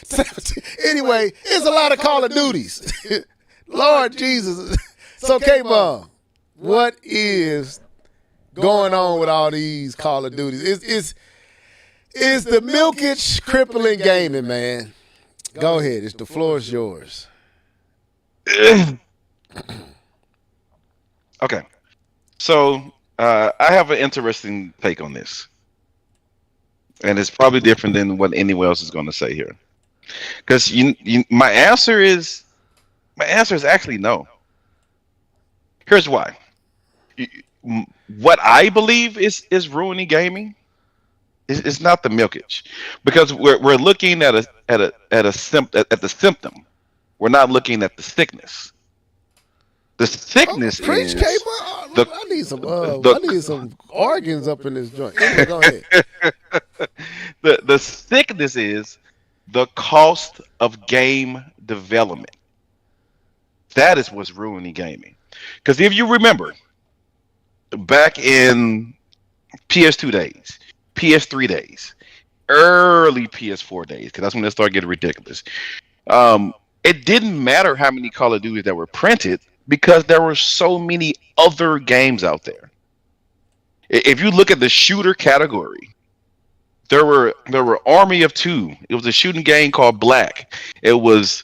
Anyway, it's a lot of Call of Duties. Lord Jesus. So, K-Bomb, what is going on with all these Call of Duties? It's the milkage crippling gaming, man. Go ahead. The floor is yours. Okay. So, I have an interesting take on this. And it's probably different than what anyone else is going to say here, because my answer is actually no. Here's why. What I believe is ruining gaming is not the milkage, because we're looking at the symptom. We're not looking at the sickness. The sickness is. I need some organs up in this joint. Anyway, go ahead. The sickness is the cost of game development. That is what's ruining gaming. Because if you remember, back in PS2 days, PS3 days, early PS4 days, because that's when it started getting ridiculous. It didn't matter how many Call of Duty that were printed, because there were so many other games out there. If you look at the shooter category, there were Army of Two. It was a shooting game called Black. It was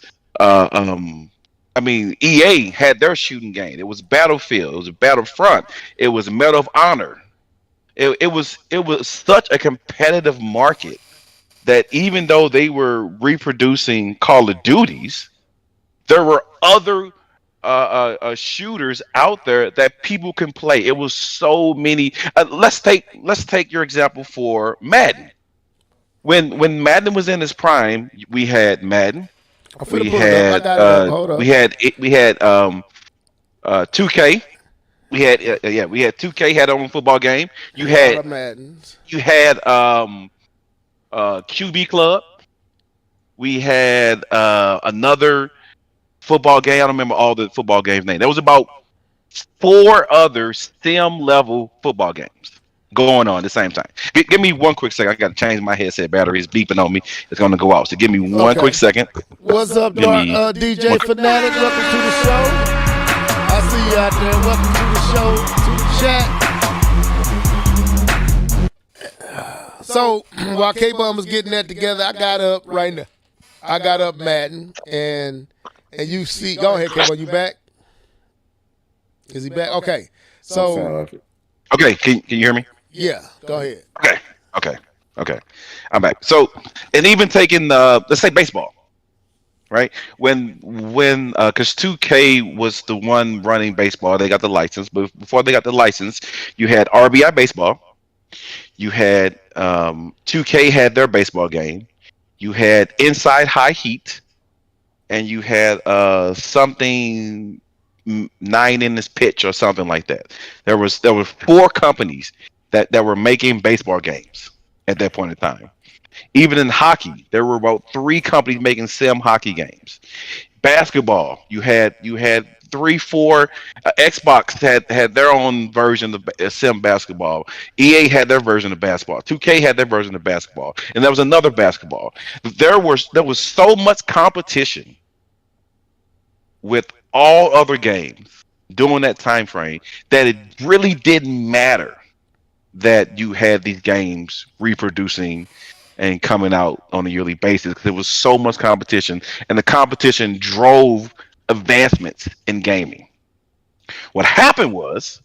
EA had their shooting game. It was Battlefield. It was Battlefront. It was Medal of Honor. It was such a competitive market that even though they were reproducing Call of Duties, there were other shooters out there that people can play. It was so many. Let's take your example for Madden. When Madden was in his prime, we had Madden. We had 2K. We had 2K had own football game. You had QB Club. We had another football game. I don't remember all the football games' names. There was about 4 other sim level football games going on at the same time. Give me one quick second. I got to change my headset battery. It's beeping on me. It's going to go out. So give me one quick second. What's up, DJ Fanatic? Welcome to the show. I see you out there. Welcome to the chat. So while K-Bum was getting that together, I got up right now. I got up Madden, and you see. Go ahead, K-Bum. You back? Is he back? Okay. So. Okay. Can you hear me? Yeah. Go ahead. Okay. I'm back. So, and even taking let's say baseball, right? When because 2K was the one running baseball, they got the license. But before they got the license, you had RBI baseball. You had 2K had their baseball game. You had Inside High Heat, and you had something 9 in this pitch or something like that. There were 4 companies that were making baseball games at that point in time. Even in hockey, there were about 3 companies making sim hockey games. Basketball, you had 3, 4. Xbox had their own version of sim basketball. EA had their version of basketball. 2K had their version of basketball, and there was another basketball. There was so much competition with all other games during that time frame that it really didn't matter that you had these games reproducing and coming out on a yearly basis, because there was so much competition, and the competition drove advancements in gaming. What happened was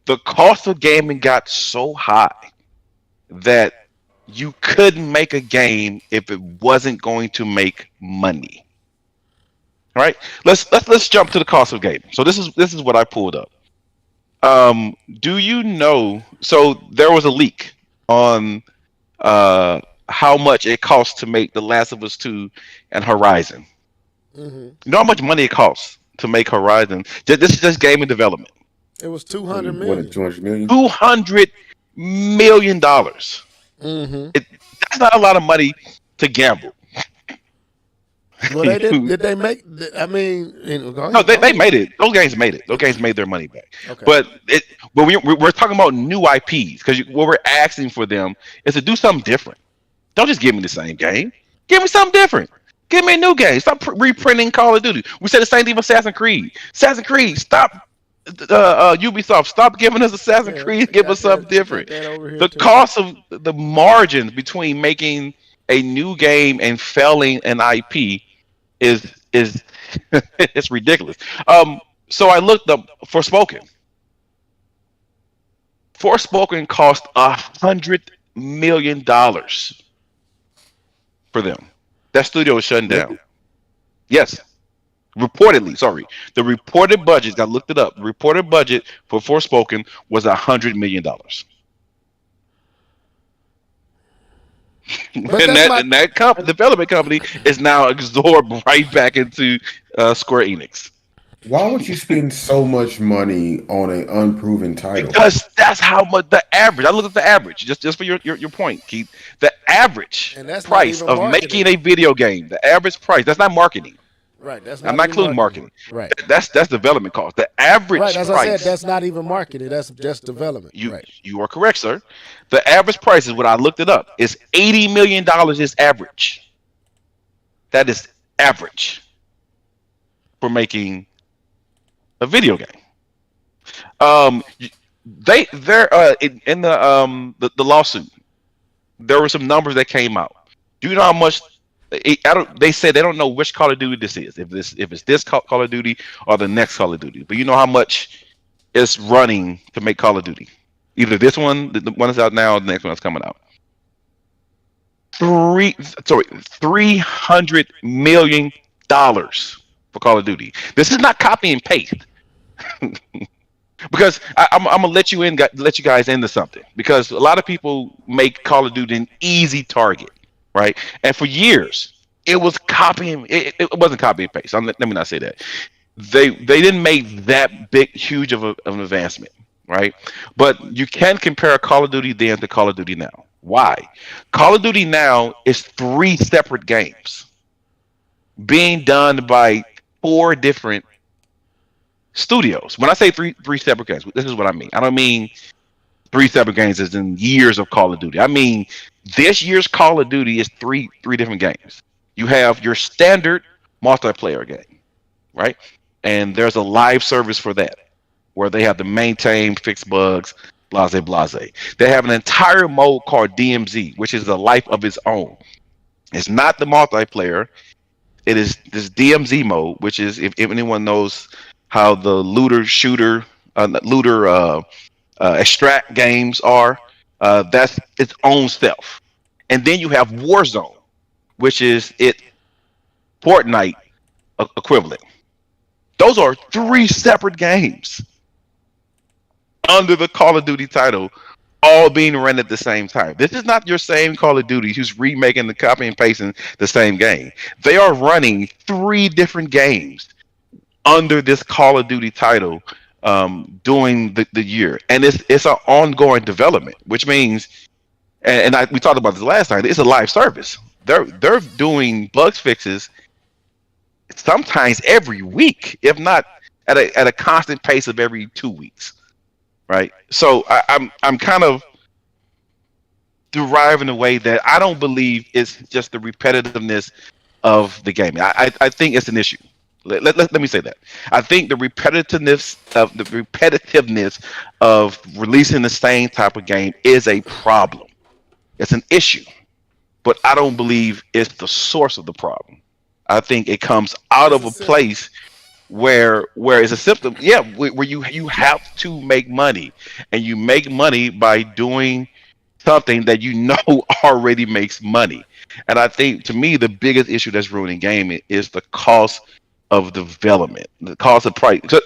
the cost of gaming got so high that you couldn't make a game if it wasn't going to make money. All right, let's jump to the cost of gaming. So this is what I pulled up. Do you know? So there was a leak on uh, how much it costs to make The Last of Us 2 and Horizon. Mm-hmm. You know how much money it costs to make Horizon? This is just gaming development. It was 200 What, million. 200 million? $200 million. Mm-hmm. That's not a lot of money to gamble. Well, they did. Did they make? I mean, go No, ahead. they made it. Those games made it. Those games made their money back. Okay. But we're talking about new IPs because what we're asking for them is to do something different. Don't just give me the same game. Give me something different. Give me a new game. Stop reprinting Call of Duty. We said the same thing with Assassin's Creed. Assassin's Creed, stop. Ubisoft, stop giving us Assassin's Creed. Give us something different. The cost of the margins between making a new game and failing an IP is it's ridiculous. So I looked up Forspoken. Forspoken cost $100 million for them. That studio is shutting down. Yes, reportedly. Sorry, the reported budget. I looked it up. The reported budget for Forspoken was $100 million. But And that development company is now absorbed right back into Square Enix. Why would you spend so much money on an unproven title? Because that's how much the average. I looked at the average, just for your point, Keith. The average And that's not price even of marketing. making a video game, the average price. That's not marketing. Right. That's I'm not even including marketing. Right. That's development cost. The average Right. As I price. said, that's not even marketing. That's just development. Right. You are correct, sir. The average price is what I looked it up. Is $80 million is average. That is average for making a video game. They're in the lawsuit. There were some numbers that came out. Do you know how much? They said they don't know which Call of Duty this is. If it's this Call of Duty or the next Call of Duty. But you know how much it's running to make Call of Duty. Either this one, the one that's out now, or the next one that's coming out. $300 million for Call of Duty. This is not copy and paste. Because I'm gonna let you guys into something. Because a lot of people make Call of Duty an easy target, right? And for years, it was copying. It wasn't copy and paste. Let me not say that. They didn't make that huge of an advancement, right? But you can compare Call of Duty then to Call of Duty now. Why? Call of Duty now is 3 separate games being done by 4 different studios. When I say three separate games, this is what I mean. I don't mean 3 separate games as in years of Call of Duty. I mean this year's Call of Duty is three different games. You have your standard multiplayer game, right? And there's a live service for that, where they have to maintain, fix bugs, blase. They have an entire mode called DMZ, which is a life of its own. It's not the multiplayer. It is this DMZ mode, which is, if anyone knows how the looter extract games are, that's its own self. And then you have Warzone, which is Fortnite equivalent. Those are 3 separate games under the Call of Duty title, all being run at the same time. This is not your same Call of Duty who's remaking the copy and pasting the same game. They are running 3 different games under this Call of Duty title during the year. And it's an ongoing development, which means, we talked about this last time, it's a live service. They're doing bug fixes sometimes every week, if not at a constant pace of every 2 weeks, right? So I'm kind of deriving a way that I don't believe it's just the repetitiveness of the game. I think it's an issue. Let me say that. I think the repetitiveness of releasing the same type of game is a problem. It's an issue, but I don't believe it's the source of the problem. I think it comes out of a place where it's a symptom. Yeah, where you have to make money, and you make money by doing something that you know already makes money. And I think, to me, the biggest issue that's ruining gaming is the cost of development, the cost of price. So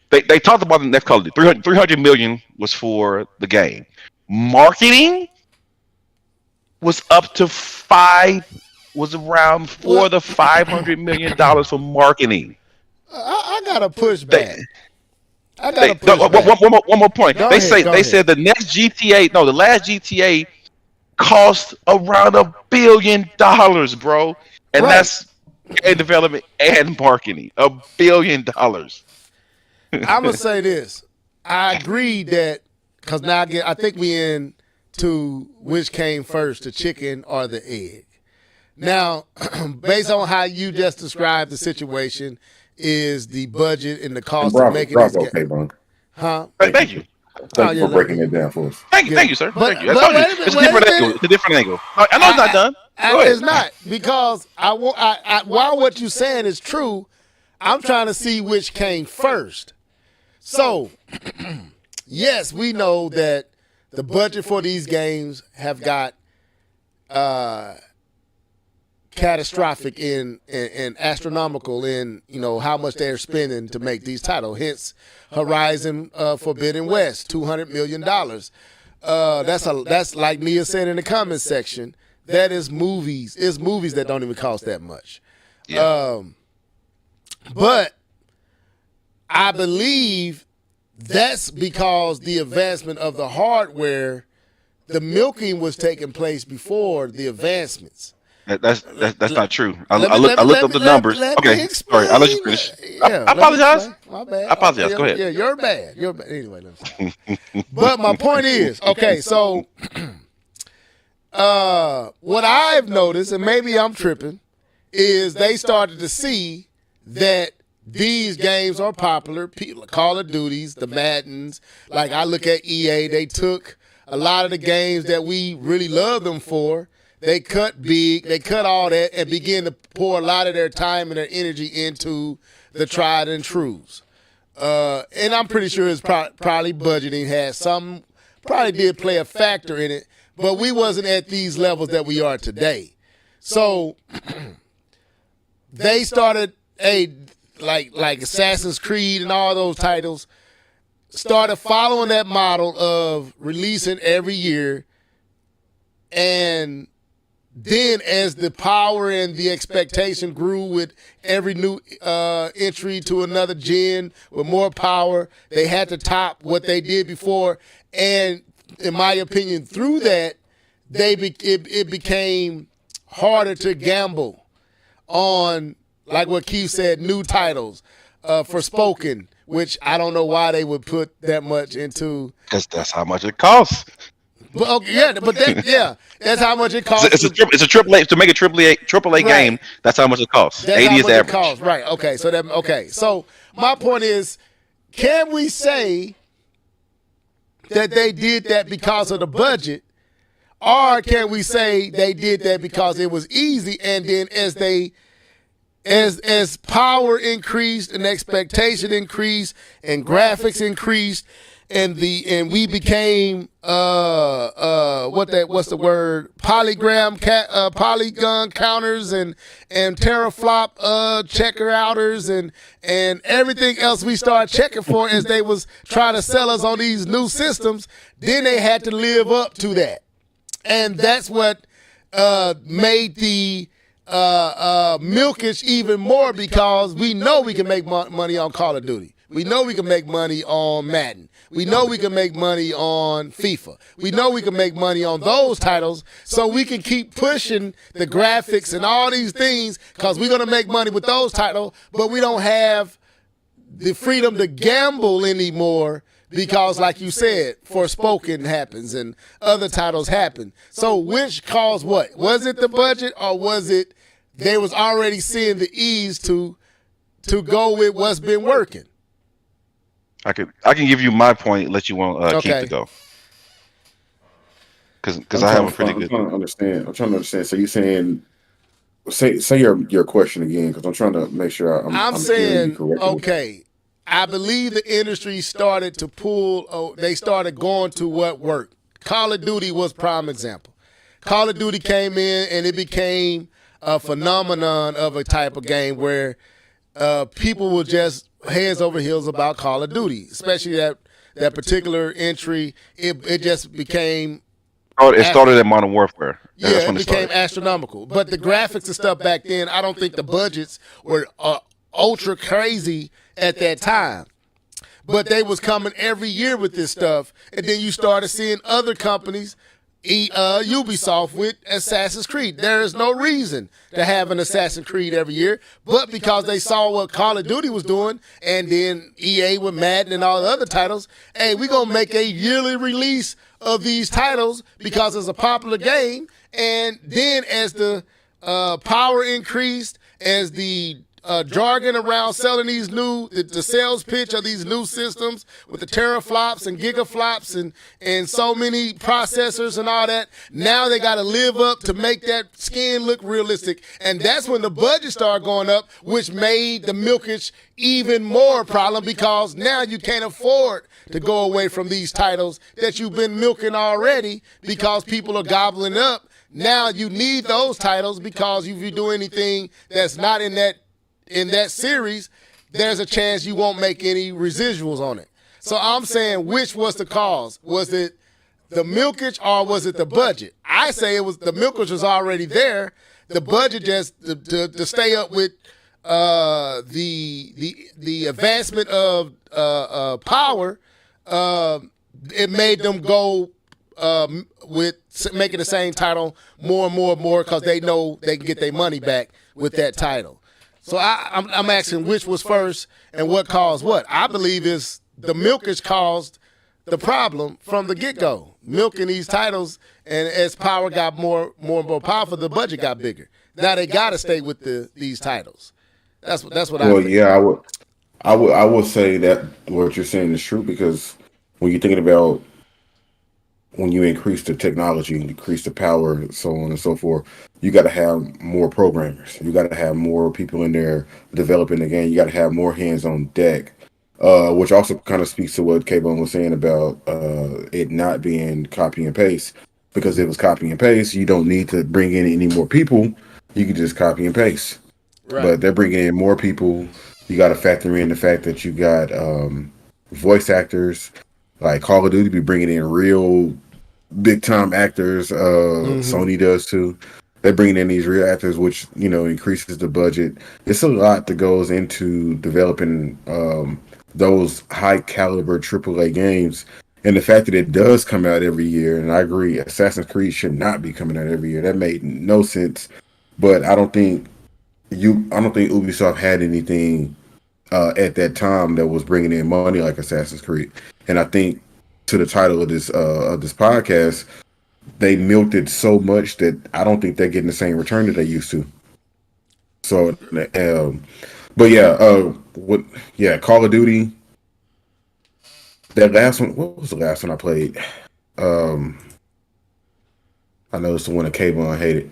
they talked about the next Call of Duty. 300 million was for the game. Marketing was up to was around $400 to $500 million for marketing. I gotta push back. One more point. Go They ahead. said the next GTA, the last GTA cost around $1 billion, bro, and Right. that's game development and marketing. $1 billion. I'm gonna say this. I agree that because now I think we in to which came first, the chicken or the egg. Now, based on how you just described the situation, is the budget and the cost of making this game. Okay, bro. Huh? Thank you. Thank you for breaking it down for us. Thank you, sir. But- Thank you. I but told you. wait a minute, It's a different angle. It's a different angle. I know it's not done. Go ahead. It's not, because while what you're saying is true, I'm trying to see which came first. So, yes, we know that the budget for these games have got catastrophic and astronomical in how much they're spending to make these titles. Hence, Horizon Forbidden West, $200 million. That's like Nia said in the comments section. That is movies. It's movies that don't even cost that much. Yeah. But I believe that's because the advancement of the hardware, the milking was taking place before the advancements. That's not true. I looked up the numbers. Okay, sorry. I'll let you finish. I apologize. My bad. I apologize. Go ahead. Yeah, you're bad. Anyway, but my point is, okay, so what I've noticed, and maybe I'm tripping, is they started to see that these games are popular. People, Call of Duties, the Maddens. Like I look at EA, they took a lot of the games that we really love them for. They cut big, they cut all that, and begin to pour a lot of their time and their energy into the tried and trues. And I'm pretty sure it's probably budgeting had some, probably did play a factor in it, but we wasn't at these levels that we are today. So they started like Assassin's Creed and all those titles, started following that model of releasing every year, and then as the power and the expectation grew with every new entry to another gen with more power, they had to top what they did before. And in my opinion, through that, it became harder to gamble on, like what Keith said, new titles for Spoken, which I don't know why they would put that much into. Because that's how much it costs. But okay, that's how much it costs. It's a triple A to make a triple A game. That's how much it costs. That's 80 how is much average. it costs. Right. Okay. So my point is, can we say that they did that because of the budget, or can we say they did that because it was easy, and then as power increased and expectation increased and graphics increased and we became what's the word, polygon counters and teraflop checker outers and everything else we started checking for as they was trying to sell us on these new systems, then they had to live up to that. And that's what made the milkage even more, because we know we can make money on Call of Duty. We know we can make money on Madden. We know we can make money on FIFA. We know we can make money on those titles, so we can keep pushing the graphics and all these things, because we're going to make money with those titles, but we don't have the freedom to gamble anymore, because like you said, Forspoken happens and other titles happen. So which caused what? Was it the budget, or was it they was already seeing the ease to go with what's been working? I can give you my point. Let you want Keith to go, because I have a pretty good. I'm trying to understand. So you're saying, say your question again, because I'm trying to make sure I'm saying, correctly. okay, I believe the industry started to pull. They started going to what worked. Call of Duty was prime example. Call of Duty came in and it became a phenomenon of a type of game where people were just heads over heels about Call of Duty, especially that particular entry. It just became It started at Modern Warfare. Yeah, it became astronomical. But the graphics and stuff back then, I don't think the budgets were ultra crazy at that time. But they was coming every year with this stuff. And then you started seeing other companies, Ubisoft with Assassin's Creed. There is no reason to have an Assassin's Creed every year, but because they saw what Call of Duty was doing, and then EA with Madden and all the other titles, hey, we're going to make a yearly release of these titles because it's a popular game. And then as the power increased, as the jargon around selling these the sales pitch of these new systems with the teraflops and gigaflops and so many processors and all that, now they got to live up to make that skin look realistic. And that's when the budget started going up, which made the milkage even more a problem, because now you can't afford to go away from these titles that you've been milking already because people are gobbling up. Now you need those titles, because if you do anything that's not in that series, there's a chance you won't make any residuals on it. So I'm saying, which was the cause? Was it the milkage or was it the budget? I say it was the milkage was already there. The budget just to stay up with the advancement of power. It made them go with making the same title more and more because they know they can get their money back with that title. So I'm asking which was first and what caused what. I believe is the milkage caused the problem from the get-go. Milking these titles, and as power got more and more powerful, the budget got bigger. Now they got to stay with these titles. That's what I think. Well, yeah, I would say that what you're saying is true, because when you're thinking about when you increase the technology and increase the power, so on and so forth, you got to have more programmers. You got to have more people in there developing the game. You got to have more hands on deck, which also kind of speaks to what K-Bone was saying about it not being copy and paste. Because if it was copy and paste, you don't need to bring in any more people. You can just copy and paste. Right. But they're bringing in more people. You got to factor in the fact that you got voice actors. Like Call of Duty be bringing in real big time actors. Sony does too. They're bringing in these real actors, which increases the budget. It's a lot that goes into developing those high caliber AAA games, and the fact that it does come out every year. And I agree, Assassin's Creed should not be coming out every year. That made no sense. But I don't think Ubisoft had anything at that time that was bringing in money like Assassin's Creed. And I think, to the title of this podcast, they milked it so much that I don't think they're getting the same return that they used to. So, but yeah, Call of Duty. That last one, what was the last one I played? I know it's the one that K-Bone hated.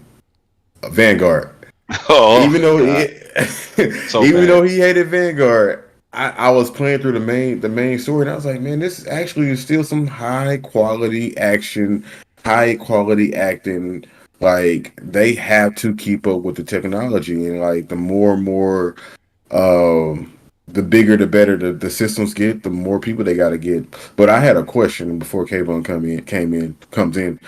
Vanguard. Oh, even though he hated Vanguard, I was playing through the main story, and I was like, man, this actually is still some high quality action, high quality acting. Like, they have to keep up with the technology, and like the more and more, the bigger the better the systems get, the more people they got to get. But I had a question before K-Bone comes in.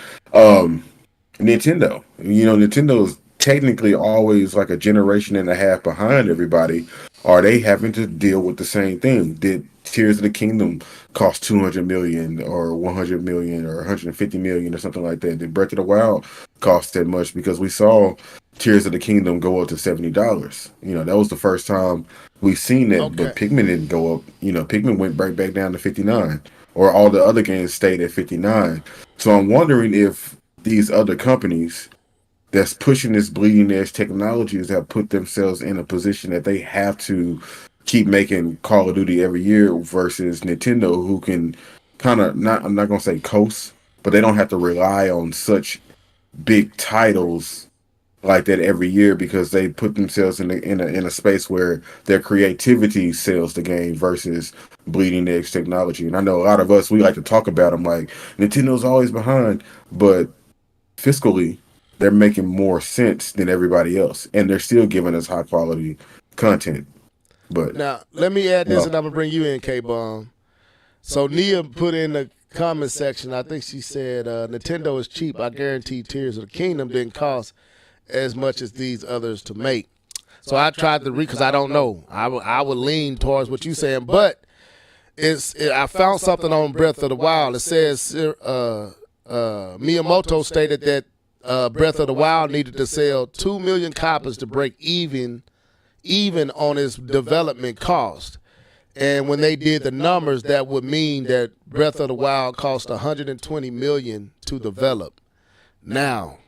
Nintendo, Nintendo's technically always like a generation and a half behind everybody. Are they having to deal with the same thing? Did Tears of the Kingdom cost $200 million or $100 million or $150 million or something like that? Did Breath of the Wild cost that much? Because we saw Tears of the Kingdom go up to $70. That was the first time we've seen that. Okay. But Pikmin didn't go up. Pikmin went right back down to 59, or all the other games stayed at 59. So I'm wondering if these other companies that's pushing this bleeding edge technologies have put themselves in a position that they have to keep making Call of Duty every year, versus Nintendo, who can kind of I'm not gonna say coast, but they don't have to rely on such big titles like that every year, because they put themselves in a space where their creativity sells the game versus bleeding edge technology. And I know a lot of us, we like to talk about them like Nintendo's always behind, but fiscally they're making more sense than everybody else, and they're still giving us high quality content. But now let me add this, and I'm gonna bring you in, K-Bomb. So Nia put in comment section. I think she said Nintendo is cheap. I guarantee Tears of the Kingdom didn't cost as much as these others to make. So I tried to read because I don't know. I would lean towards what you're saying, but I found something on Breath of the Wild. It says Miyamoto stated that Breath of the Wild needed to sell 2 million copies to break even on its development cost. And when they did the numbers, that would mean that Breath of the Wild cost $120 million to develop. Now,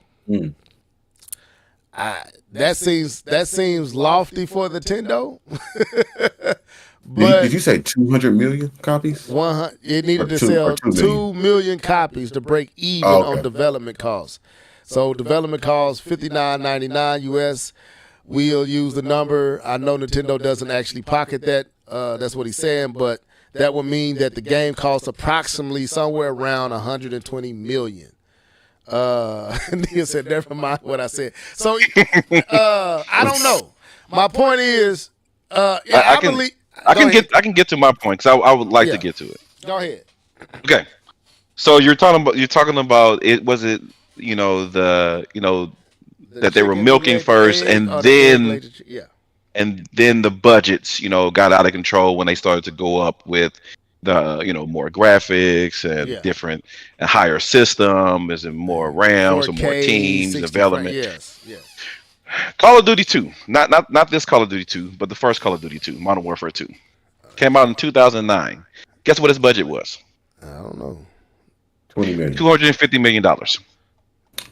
that seems lofty for Nintendo. But did you say 200 million copies? It needed to sell 2 million copies to break even on development costs. So development costs $59.99 US. We'll use the number. I know Nintendo doesn't actually pocket that. That's what he's saying, but that would mean that the game costs approximately somewhere around $120 million. Neil said, "Never mind what I said." So I don't know. My point is, I can get to my point because I would like to get to it. Go ahead. Okay, so you're talking about it. Was it that they were milking first, and then the budgets got out of control when they started to go up with the more graphics and different and higher systems and more RAMs and more teams development. Yes. Call of Duty 2, not this Call of Duty 2, but the first Call of Duty 2, Modern Warfare 2, came out in 2009. Guess what its budget was? I don't know. $250 million.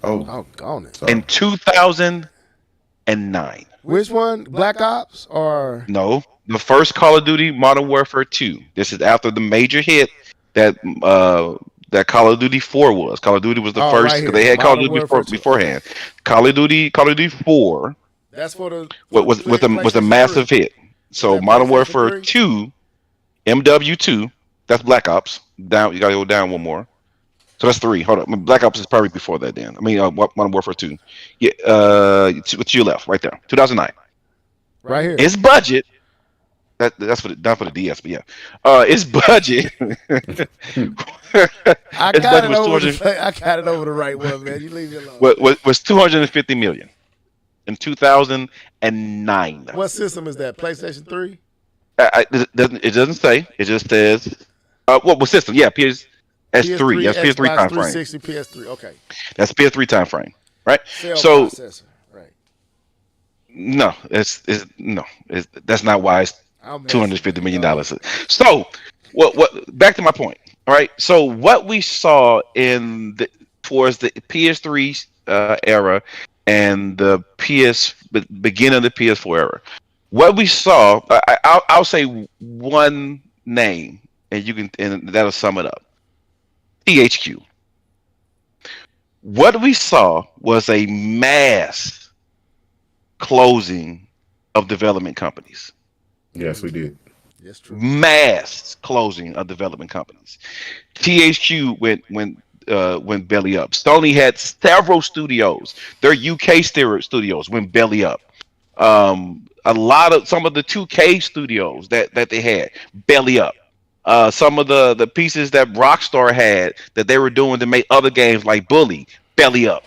Oh, gone it. In 2009. Which one? Black Ops or no? The first Call of Duty Modern Warfare 2. This is after the major hit that Call of Duty 4 was. Call of Duty was the first because they had Call of Duty beforehand. Call of Duty 4. That's for the was a massive hit. So Modern Warfare 2, MW2. That's Black Ops. Down, you gotta go down one more. So that's 3. Hold up, Black Ops is probably before that. Then Modern Warfare 2. Yeah, to your left, right there, 2009. Right here. Its budget. That's for not for the DS, but yeah. Its budget. I got it over the right one, man. You leave me alone. Was $250 million in 2009. What system is that? PlayStation 3? It doesn't say. It just says. What system? Yeah, PS3. That's PS3 time frame. 360, PS3. Okay. That's PS3 time frame, right? Processor. Right. No, that's not why it's $250 million. So, what? Back to my point. All right. So, what we saw towards the PS3 era and the beginning of the PS4 era, what we saw, I'll say one name, and that'll sum it up. THQ. What we saw was a mass closing of development companies. Yes, we did. That's true. Mass closing of development companies. THQ went belly up. Sony had several studios. Their UK studios went belly up. Some of the 2K studios that they had belly up. Some of the pieces that Rockstar had that they were doing to make other games like Bully, belly up.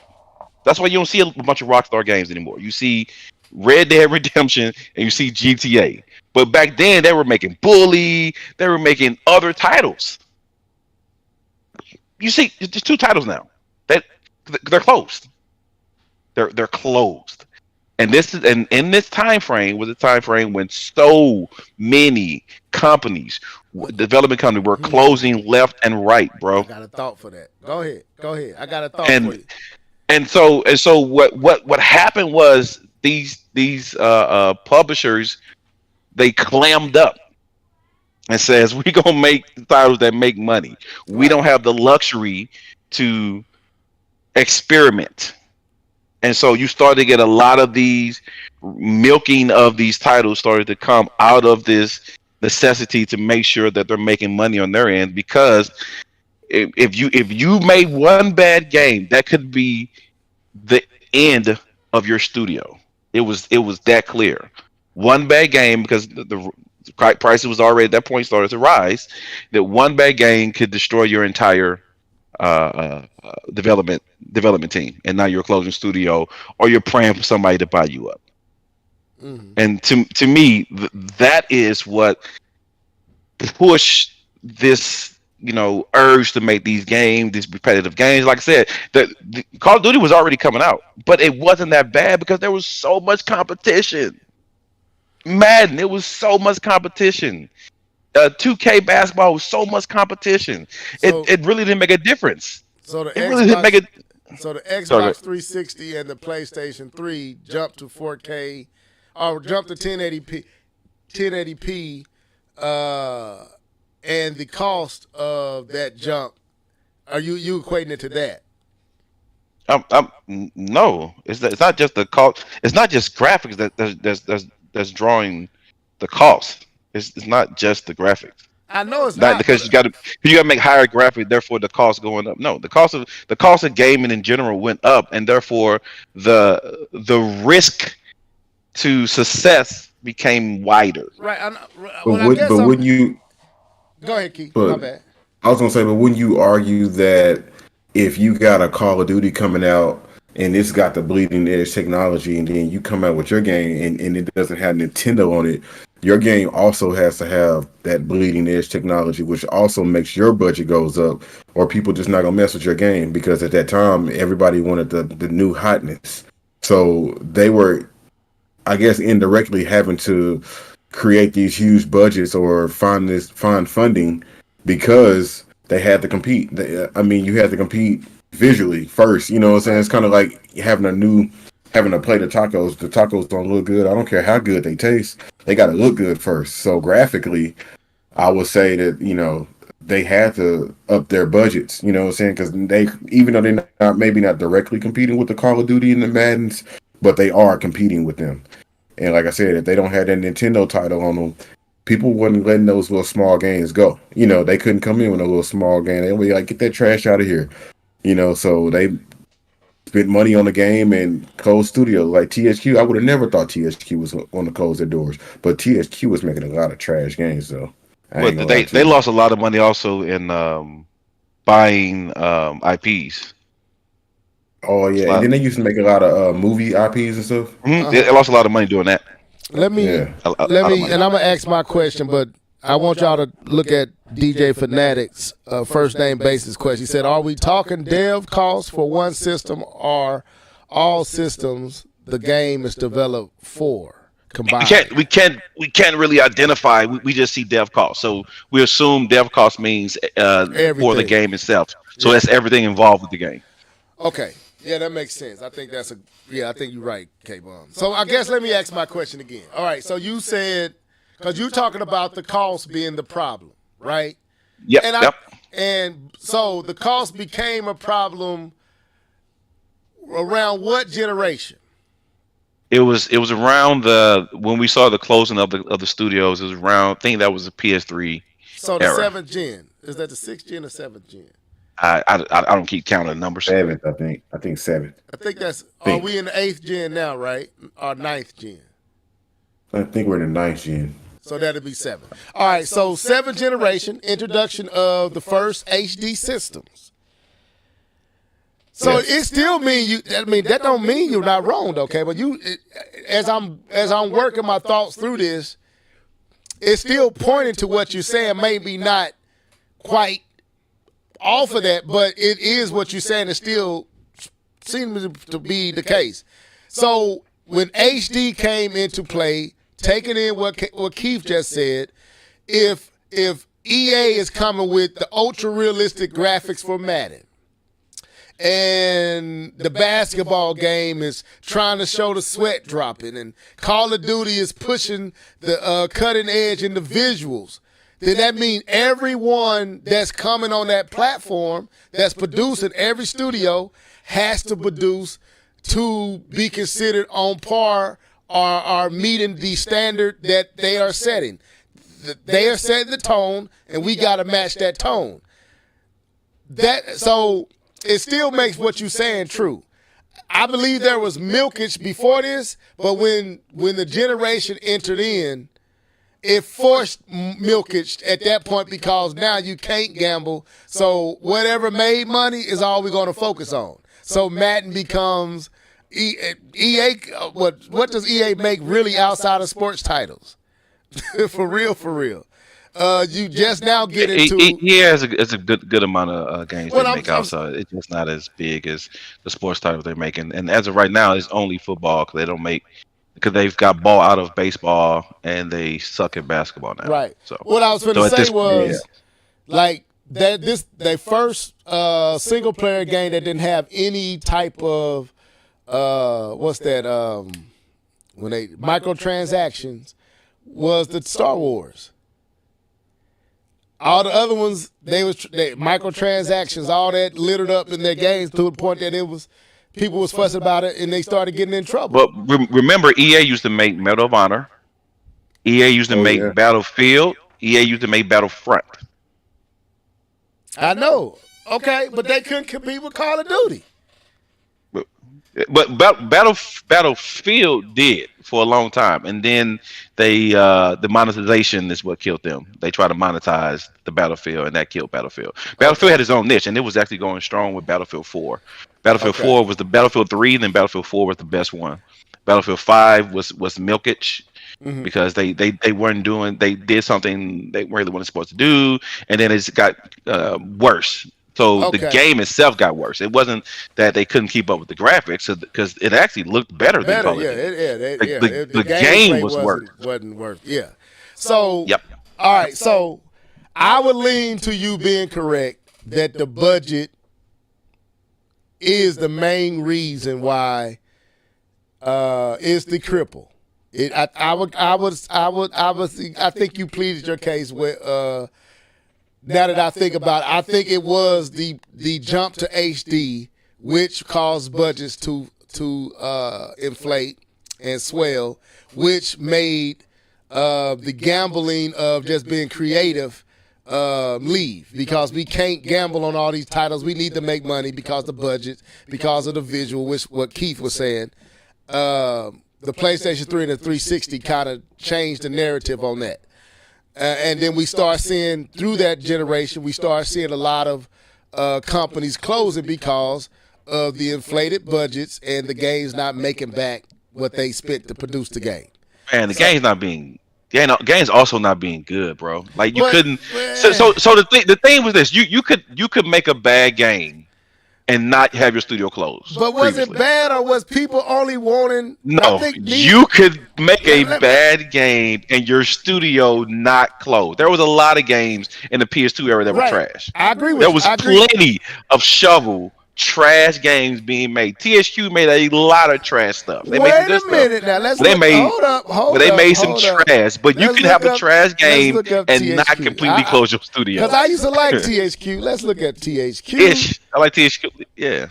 That's why you don't see a bunch of Rockstar games anymore. You see Red Dead Redemption and you see GTA. But back then they were making Bully, they were making other titles. You see, there's 2 titles now. They're closed. They're closed. And in this time frame was a time frame when so many development companies were closing left and right, bro. I got a thought for that. Go ahead. I got a thought for you. And so what happened was these publishers, they clammed up and says, we're gonna make titles that make money. We don't have the luxury to experiment. And so you start to get a lot of these milking of these titles started to come out of this necessity to make sure that they're making money on their end, because if you made one bad game, that could be the end of your studio. It was that clear. One bad game, because prices was already at that point started to rise. That one bad game could destroy your entire development team, and now you're closing studio or you're praying for somebody to buy you up. Mm-hmm. And to me, that is what pushed this, urge to make these games, these repetitive games. Like I said, the Call of Duty was already coming out, but it wasn't that bad because there was so much competition. Madden, it was so much competition. 2K basketball was so much competition. So, it really didn't make a difference. So the Xbox 360 and the PlayStation 3 jumped to 4K, or jumped to 1080p, and the cost of that jump, are you equating it to that? No, it's not just the cost. It's not just graphics that's drawing the cost. It's not just the graphics. I know it's not because you got to make higher graphics, therefore the cost going up. No, the cost of gaming in general went up, and therefore the risk to success became wider. Right. Wouldn't you? Go ahead, Keith. My bad. I was gonna say, but wouldn't you argue that if you got a Call of Duty coming out and it's got the bleeding edge technology, and then you come out with your game and it doesn't have Nintendo on it, your game also has to have that bleeding edge technology, which also makes your budget goes up, or people just not gonna mess with your game because at that time everybody wanted the new hotness. So they were, I guess, indirectly having to create these huge budgets or find funding because they had to compete. You had to compete visually first. You know what I'm saying? It's kind of like having a plate of tacos. The tacos don't look good. I don't care how good they taste. They got to look good first. So graphically, I would say that, they had to up their budgets, you know what I'm saying? Because even though they're maybe not directly competing with the Call of Duty and the Maddens, but they are competing with them. And like I said, if they don't have that Nintendo title on them, people wouldn't letting those little small games go. They couldn't come in with a little small game. They'll be like, get that trash out of here. So they spent money on the game and closed studio. Like THQ, I would have never thought THQ was going to close their doors. But THQ was making a lot of trash games, though. Well, they lost a lot of money also in buying IPs. Oh, yeah. And then they used to make a lot of movie IPs and stuff. Mm-hmm. They lost a lot of money doing that. And I'm going to ask my question, but I want y'all to look at DJ Fanatic's first name basis question. He said, are we talking dev costs for one system or all systems the game is developed for combined? We can't really identify. We just see dev costs. So we assume dev cost means for the game itself. So that's everything involved with the game. Okay. Yeah, that makes sense. I think I think you're right, K-Bomb. So I guess let me ask my question again. All right, so you said, because you're talking about the cost being the problem, right? Yep. And so the cost became a problem around what generation? It was around when we saw the closing of the studios. It was around, I think that was the PS3 So the era. 7th gen. Is that the 6th gen or 7th gen? I don't keep counting the numbers. 7th, I think. I think 7th. I think that's. Are we in the 8th gen now, right? Or 9th gen? I think we're in the 9th gen. So that'll be 7. All right. So 7th generation, introduction of the first HD systems. So it still mean that don't mean you're not wrong, okay? But as I'm working my thoughts through this, it's still pointing to what you're saying. Maybe not quite off of that, but it is what you're saying. It still seems to be the case. So when HD came into play, taking in what Keith just said, if EA is coming with the ultra realistic graphics for Madden, and the basketball game is trying to show the sweat dropping, and Call of Duty is pushing the cutting edge in the visuals, then that means everyone that's coming on that platform that's producing, every studio has to produce to be considered on par or meeting the standard that they are setting. They are setting the tone, and we got to match that tone. So it still makes what you're saying true. I believe there was milkage before this, but when the generation entered in, it forced milkage at that point because now you can't gamble. So whatever made money is all we're going to focus on. So Madden becomes EA. What does EA make really outside of sports titles? For real. You just now get into. He has a good amount of games they make outside. It's just not as big as the sports titles they're making. And as of right now, it's only football because they've got ball out of baseball and they suck at basketball now. Right. So what I was going to say was like their first single player game that didn't have any type of when they microtransactions was the Star Wars. All the other ones, they microtransactions, all that littered up in their games to the point that people was fussing about it and they started getting in trouble. But remember, EA used to make Medal of Honor. EA used to make Battlefield. EA used to make Battlefront. I know. Okay, but they couldn't compete with Call of Duty. But Battlefield did for a long time, and then the monetization is what killed them. They tried to monetize the Battlefield, and that killed Battlefield. Battlefield had its own niche, and it was actually going strong with Battlefield 4. Battlefield 4 was the Battlefield 3, and then Battlefield 4 was the best one. Battlefield 5 was milkage because they did something they really weren't supposed to do, and then it got worse. So the game itself got worse. It wasn't that they couldn't keep up with the graphics, because it actually looked better than Call of Duty. The game wasn't worse. Yeah. So all right. So I would lean to you being correct that the budget is the main reason why it's the cripple. I think you pleaded your case with. Now that I think about it, I think it was the jump to HD which caused budgets to inflate and swell, which made the gambling of just being creative leave, because we can't gamble on all these titles. We need to make money because the budget, because of the visual, which what Keith was saying. The PlayStation 3 and the 360 kind of changed the narrative on that. And then we start seeing, through that generation, we start seeing a lot of companies closing because of the inflated budgets and the games not making back what they spent to produce the game. Man, game's also not being good, bro. Like you couldn't. So the thing was this: you could make a bad game and not have your studio closed. But was it bad, or was people only wanting? No, you could make a bad game and your studio not closed. There was a lot of games in the PS2 era that were trash. I agree with you. There was plenty of shovel trash games being made. THQ made a lot of trash stuff. They made some good minute stuff. Now. Let's They made some trash, but you can have a trash game and not completely close your studio. Because I used to like THQ. Let's look at THQ. Ish. I like THQ. Yeah,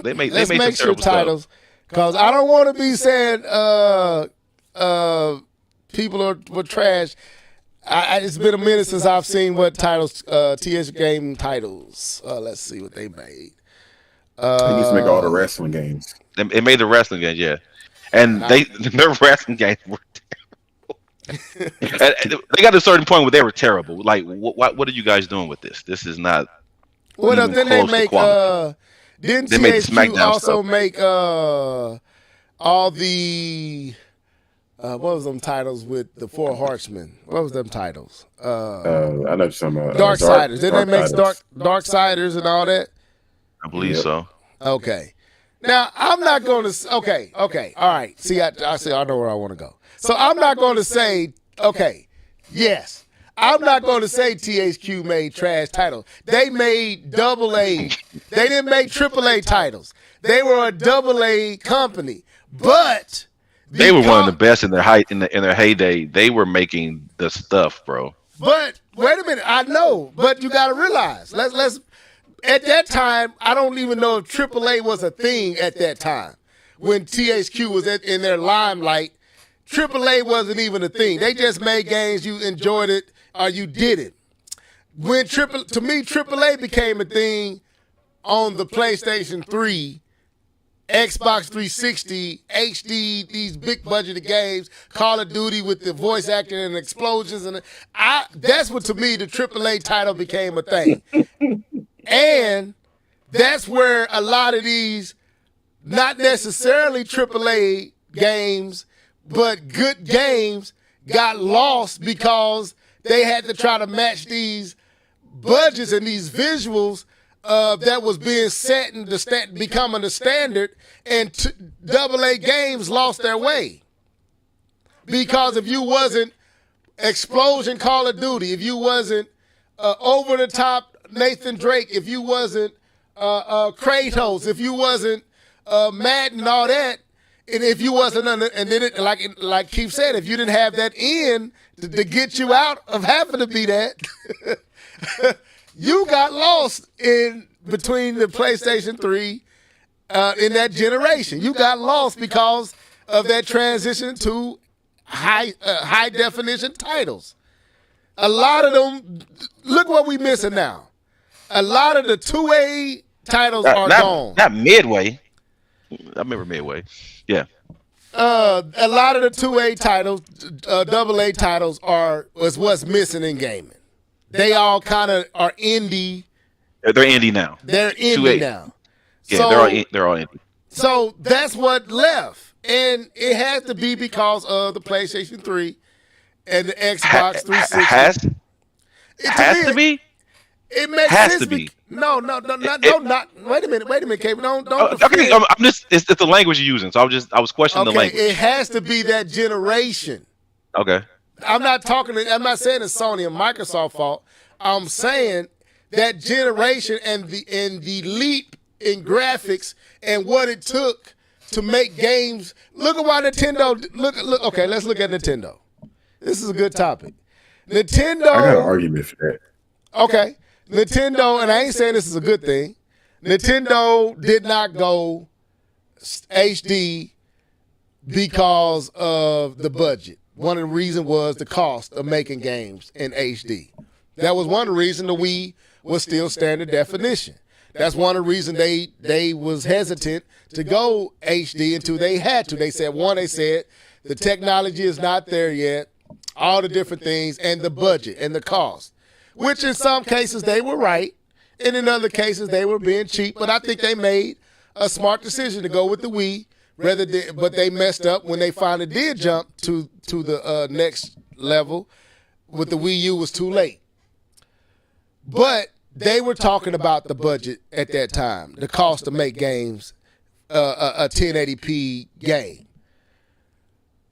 they made some terrible titles. Because I don't want to be saying people were trash. It's been a minute since I've seen what titles THQ game titles. Let's see what they made. They used to make all the wrestling games. They made the wrestling games, yeah, and their wrestling games were terrible. They got to a certain point where they were terrible. Like, what are you guys doing with this? This is not. What else? Then they make. Didn't they THQ also make all the what was them titles with the Four Horsemen? What was them titles? I know some Darksiders. Didn't they make Darksiders and all that? I believe so. Okay. Now, I'm not going to... Okay. All right. See, I know where I want to go. So I'm not going to say, yes. I'm not going to say THQ made trash titles. They made AA. They didn't make AAA titles. They were a AA company. But... They were one of the best in their heyday. They were making the stuff, bro. But, wait a minute. I know. But you got to realize. Let's... At that time, I don't even know if AAA was a thing at that time. When THQ was in their limelight, AAA wasn't even a thing. They just made games, you enjoyed it, or you did it. To me, AAA became a thing on the PlayStation 3 Xbox 360, HD, these big budgeted games, Call of Duty with the voice acting and explosions, and that's what to me the AAA title became a thing, and that's where a lot of these, not necessarily AAA games, but good games got lost because they had to try to match these budgets and these visuals that was being set and becoming the standard, and AA games lost their way. Because if you wasn't Explosion Call of Duty, if you wasn't over the top Nathan Drake, if you wasn't Kratos, if you wasn't Madden and all that, and if you wasn't under, and then it, like Keith said, if you didn't have that in to get you out of having to be that, you got lost in between the PlayStation 3 in that generation. You got lost because of that transition to high definition titles. A lot of them, look what we missing now. A lot of the 2A titles are gone. Not Midway. I remember Midway. Yeah. A lot of the 2A titles, AA titles was what's missing in gaming. They all kind of are indie. They're indie now. They're indie now. Yeah, so, they're all indie. So that's what left. And it has to be because of the PlayStation 3 and the Xbox 360. Has to be? It makes has sense. To be. No, not. Wait a minute, Kevin. Don't. Okay, I'm just. It's the language you're using, so I was questioning the language. It has to be that generation. Okay. I'm not saying it's Sony and Microsoft fault. I'm saying that generation and the leap in graphics and what it took to make games. Look at why Nintendo. Look. Okay, let's look at Nintendo. This is a good topic. Nintendo. I got an argument for that. Okay. Nintendo, and I ain't saying this is a good thing, Nintendo did not go HD because of the budget. One of the reasons was the cost of making games in HD. That was one of the reasons the Wii was still standard definition. That's one of the reasons they was hesitant to go HD until they had to. They said the technology is not there yet, all the different things, and the budget and the cost. Which in some cases they were right, and in other cases they were being cheap. But I think they made a smart decision to go with the Wii, but they messed up when they finally did jump to the next level. With the Wii U, was too late. But they were talking about the budget at that time, the cost to make games, a 1080p game.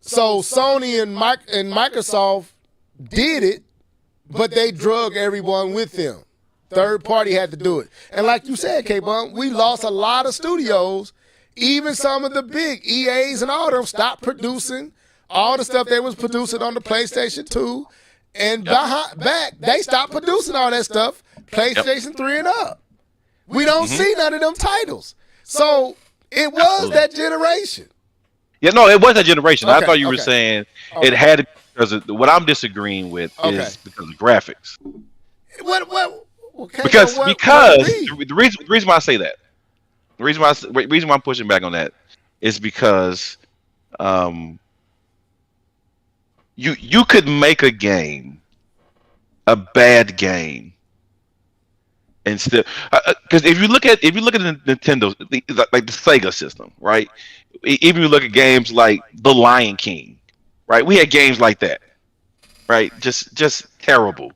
So Sony and Microsoft did it. But they drug everyone with them. Third party had to do it. And like you said, K-Bun, we lost a lot of studios. Even some of the big EAs and all of them stopped producing all the stuff they was producing on the PlayStation 2. And back, they stopped producing all that stuff, PlayStation 3 and up. We don't see none of them titles. So it was that generation. Yeah, no, it was that generation. Okay, I thought you were saying it had to be. Because what I'm disagreeing with is because of graphics. Because the reason why I say that, the reason why I'm pushing back on that is because you could make a game, a bad game, and still because if you look at the Nintendo, like the Sega system, right? Even you look at games like The Lion King. Right, we had games like that, right? Just terrible,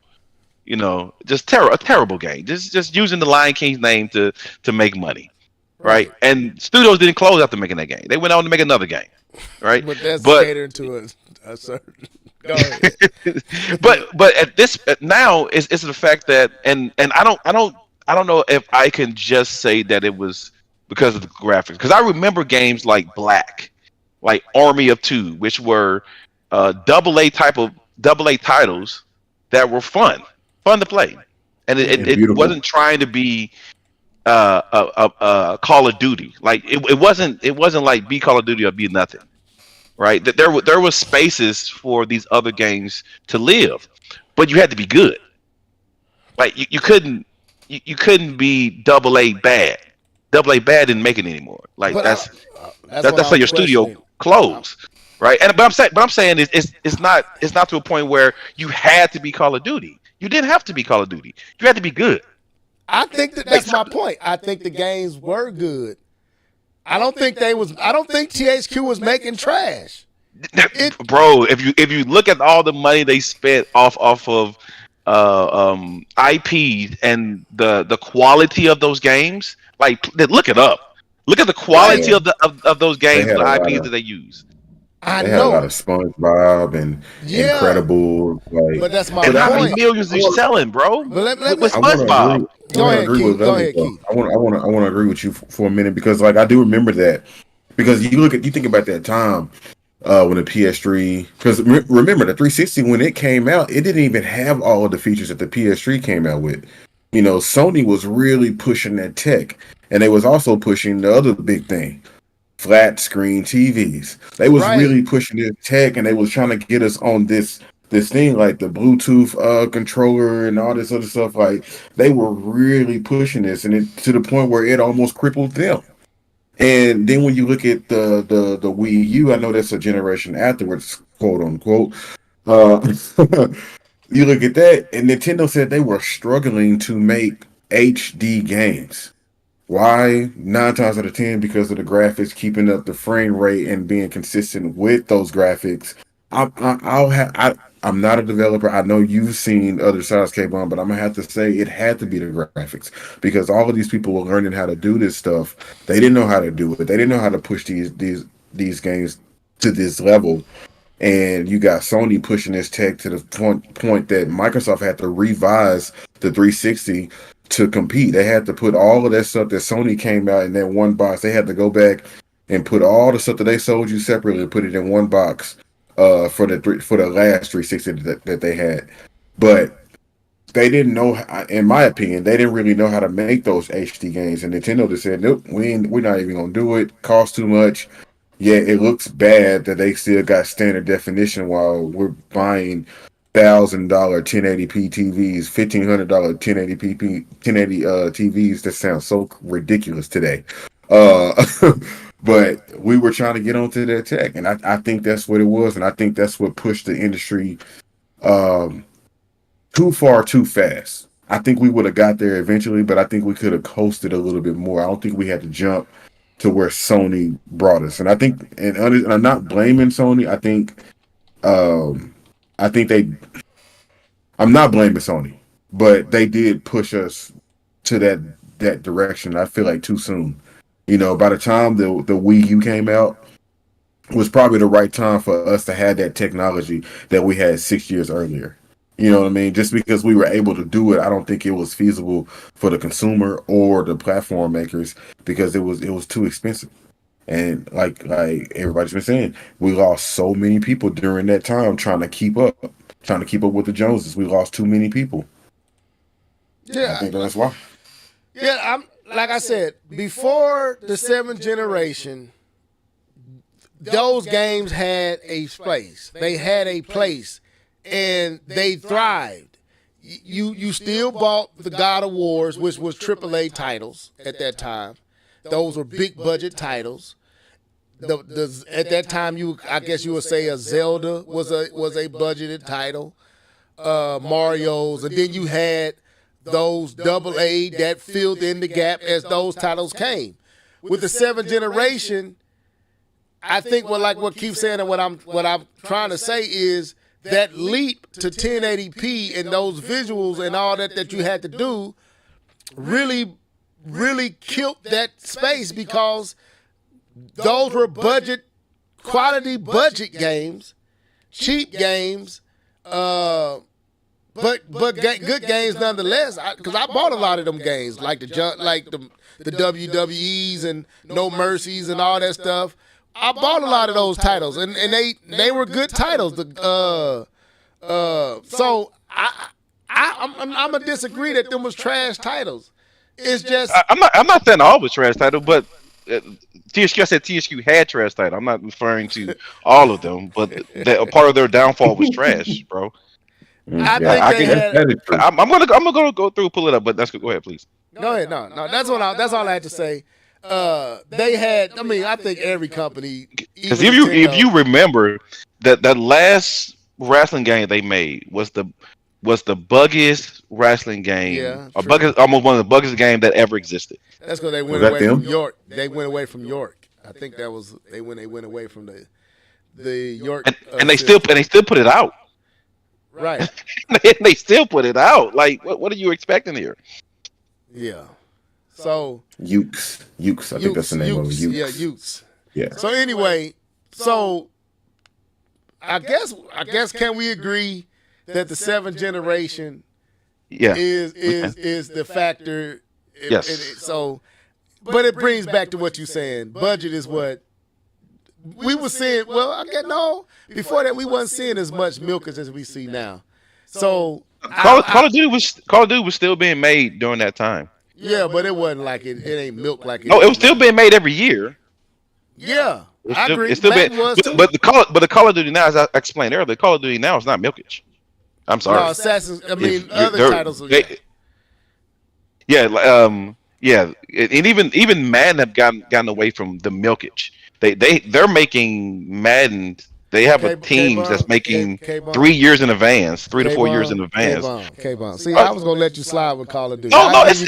just a terrible game. Just using the Lion King's name to make money, right? And studios didn't close after making that game; they went on to make another game, right? But that's catering to a certain. Go ahead. but now it's the fact that and I don't know if I can just say that it was because of the graphics, because I remember games like Black, like Army of Two, which were AA titles that were fun to play, and it wasn't trying to be a Call of Duty. Like it wasn't like be Call of Duty or be nothing, right? That there was spaces for these other games to live, but you had to be good. Like you couldn't be AA bad. AA Bad didn't make it anymore. Like But that's what how I'm your studio questioning. closed, right? And but I'm saying it's not to a point where you had to be Call of Duty. You didn't have to be Call of Duty. You had to be good. I think that's my point. I think the games were good. I don't think THQ was making trash. Bro, if you look at all the money they spent off of IP and the quality of those games, like look it up. Look at the quality Yeah. of those games, They the had a lot IPs of that they use. I they had a lot know, of SpongeBob and Incredible. Like, but that's my And how many point. millions they're selling, bro? But With I want to SpongeBob. agree. I Go want to ahead, agree Keith. with Go Elliot ahead, though. Keith. I want to agree with you for a minute because like I do remember that because you think about that time when the PS3 because remember the 360 when it came out it didn't even have all of the features that the PS3 came out with. You know, Sony was really pushing that tech, and they was also pushing the other big thing, flat screen TVs. They was Right. really pushing this tech, and they was trying to get us on this thing like the Bluetooth controller and all this other stuff. Like they were really pushing this, and it to the point where it almost crippled them. And then when you look at the Wii U, I know that's a generation afterwards, quote unquote. Uh, you look at that, and Nintendo said they were struggling to make HD games. Why? 9 times out of 10, because of the graphics, keeping up the frame rate and being consistent with those graphics. I'm not a developer. I know you've seen other sides, K-Bon, but I'm gonna have to say it had to be the graphics because all of these people were learning how to do this stuff. They didn't know how to do it. They didn't know how to push these games to this level. And you got Sony pushing this tech to the point that Microsoft had to revise the 360 to compete. They had to put all of that stuff that Sony came out in that one box. They had to go back and put all the stuff that they sold you separately and put it in one box for the last 360 that they had. But they didn't know, in my opinion, they didn't really know how to make those HD games. And Nintendo just said, nope, we're not even gonna do it. Costs too much. Yeah, it looks bad that they still got standard definition while we're buying $1,000 1080p TVs, $1,500 1080p 1080 TVs. That sounds so ridiculous today. Uh, but we were trying to get onto that tech, and I think that's what it was, and I think that's what pushed the industry um, too far, too fast. I think we would have got there eventually, but I think we could have coasted a little bit more. I don't think we had to jump to where Sony brought us. And I think, and I'm not blaming Sony. I think I'm not blaming Sony, but they did push us to that direction. I feel like too soon. You know, by the time the Wii U came out, was probably the right time for us to have that technology that we had 6 years earlier. You know what I mean? Just because we were able to do it, I don't think it was feasible for the consumer or the platform makers because it was too expensive. And like everybody's been saying, we lost so many people during that time trying to keep up with the Joneses. We lost too many people. Yeah, I think that's why. yeah. I'm like I said before the seventh generation. Those games had a place. They had a place, and they thrived. You still bought the God of Wars, which was AAA titles at that time. Those were big budget titles. At that time, I guess you would say a Zelda was a budgeted title. Mario's, and then you had those AA that filled in the gap as those titles came. With the seventh generation, I think what Keith's saying and what I'm trying to say is that leap to 1080p and those visuals and all that you had to do really killed that space because those were quality budget games, cheap games, but good games nonetheless. Because I bought a lot of them games like the WWEs and No Mercies and all that stuff. I bought a lot of those titles, and they were good titles. So I'm gonna disagree that them was trash titles. It's just I'm not saying all was trash title, but THQ. I said THQ had trash title. I'm not referring to all of them, but a part of their downfall was trash, bro. I think they had. I'm gonna go through pull it up, but go ahead, please. Go ahead. No. That's all I had to say. they had. I mean, I think every company. Because if you remember that last wrestling game they made was the buggiest wrestling game, almost one of the buggiest games that ever existed. That's because they went away from York. They went away from York. I think that was they went away from the York. And they still put it out. Right. They still put it out. Like what are you expecting here? Yeah. So Ukes. I think that's the name of it. Ukes. Yeah, Ukes. Yeah. So anyway, I guess can we agree that the 7th generation is the factor? Yes. But it brings back to what you're saying. Budget is what we were seeing. Well, I guess no. Before that, we wasn't seeing as much milkers as we see now. So Call of Duty was still being made during that time. Yeah, but it wasn't like it ain't milk like it. No, it was still being made every year. Yeah, I agree. It's still being, but the Call of Duty now, as I explained earlier, the Call of Duty now is not milkage. I'm sorry. No, Assassin's. I mean, other titles. Yeah, and even Madden have gotten away from the milkage. They're making Madden. They have a team that's making 3 years in advance, 3 to 4 years in advance. K-Bomb. See, I was gonna let you slide with Call of Duty. No, it's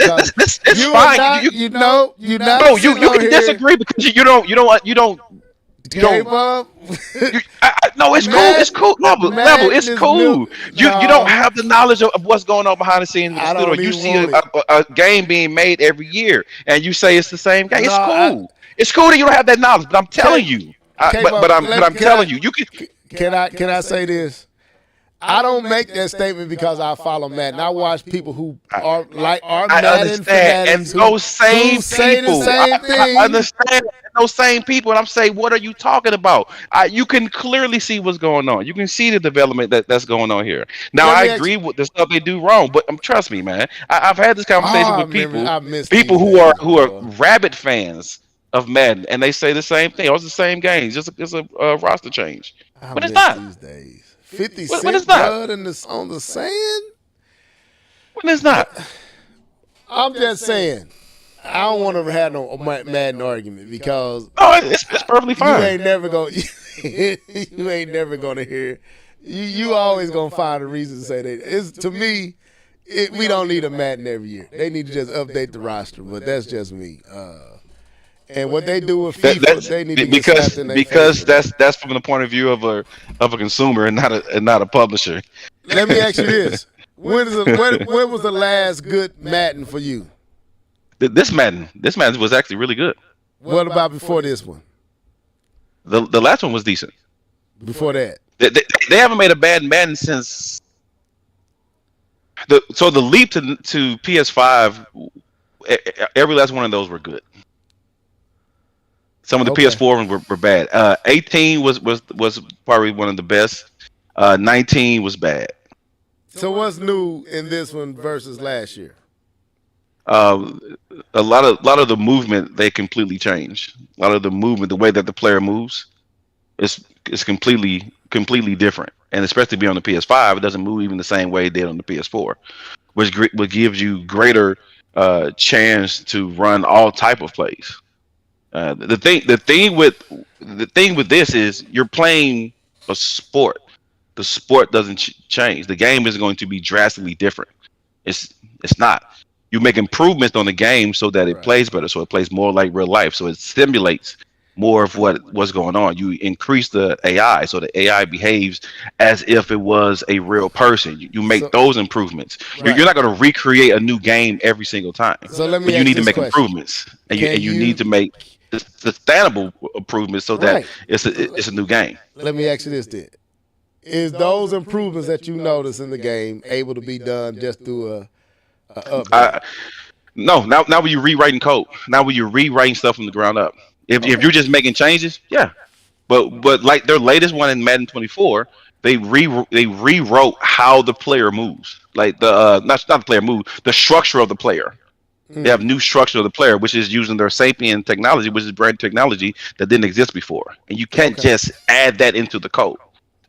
fine. You know. No, you can disagree because you don't. K-Bomb. No, it's cool. It's cool. Level, it's cool. You don't have the knowledge of what's going on behind the scenes in the studio. You see a game being made every year, and you say it's the same game. It's cool. It's cool that you don't have that knowledge, but I'm telling you. But I'm telling you, you can. Can I say this? I don't make that statement because I follow Madden. I watch people who are Madden fanatics and those same say people. the same thing. I understand those same people, and I'm saying, what are you talking about? You can clearly see what's going on. You can see the development that's going on here. Now, I agree with the stuff they do wrong, but trust me, man. I've had this conversation with people who are rabid fans of Madden, and they say the same thing. Oh, it's the same game. It's a roster change, but it's not. These days. 56 blood on the sand? When it's not. I'm just saying. I don't want to have no Madden argument because it's perfectly fine. You ain't never gonna hear. You always gonna find a reason to say that. It's to me. We don't need a Madden every year. They need to just update the roster, but that's just me. And what they do with FIFA, they need to get slapped in their because face. that's from the point of view of a consumer and not a publisher. Let me ask you this: when was the last good Madden for you? This Madden was actually really good. What about before this one? The last one was decent. Before that, they haven't made a bad Madden since. So the leap to PS5, every last one of those were good. Some of the PS4 were bad. 18 was probably one of the best. 19 was bad. So what's new in this one versus last year? A lot of the movement they completely changed. A lot of the movement, the way that the player moves, is completely different. And especially being on the PS5, it doesn't move even the same way it did on the PS4, which gives you greater chance to run all type of plays. The thing with this is you're playing a sport. The sport doesn't change. The game is going to be drastically different. It's not. You make improvements on the game so that it plays better, so it plays more like real life, so it simulates more of what's going on. You increase the AI, so the AI behaves as if it was a real person. You make those improvements. Right. You're not going to recreate a new game every single time. So but you need to make improvements, and you need to make sustainable improvements so that it's a new game. Let me ask you this then. Is those improvements that you notice in the game able to be done just through a update? No. Now when you're rewriting code, now when you're rewriting stuff from the ground up. If you're just making changes, yeah. But like their latest one in Madden 24, they rewrote how the player moves. Like the not the player moves, the structure of the player. They have new structure of the player, which is using their Sapien technology, which is brand technology that didn't exist before. And you can't just add that into the code.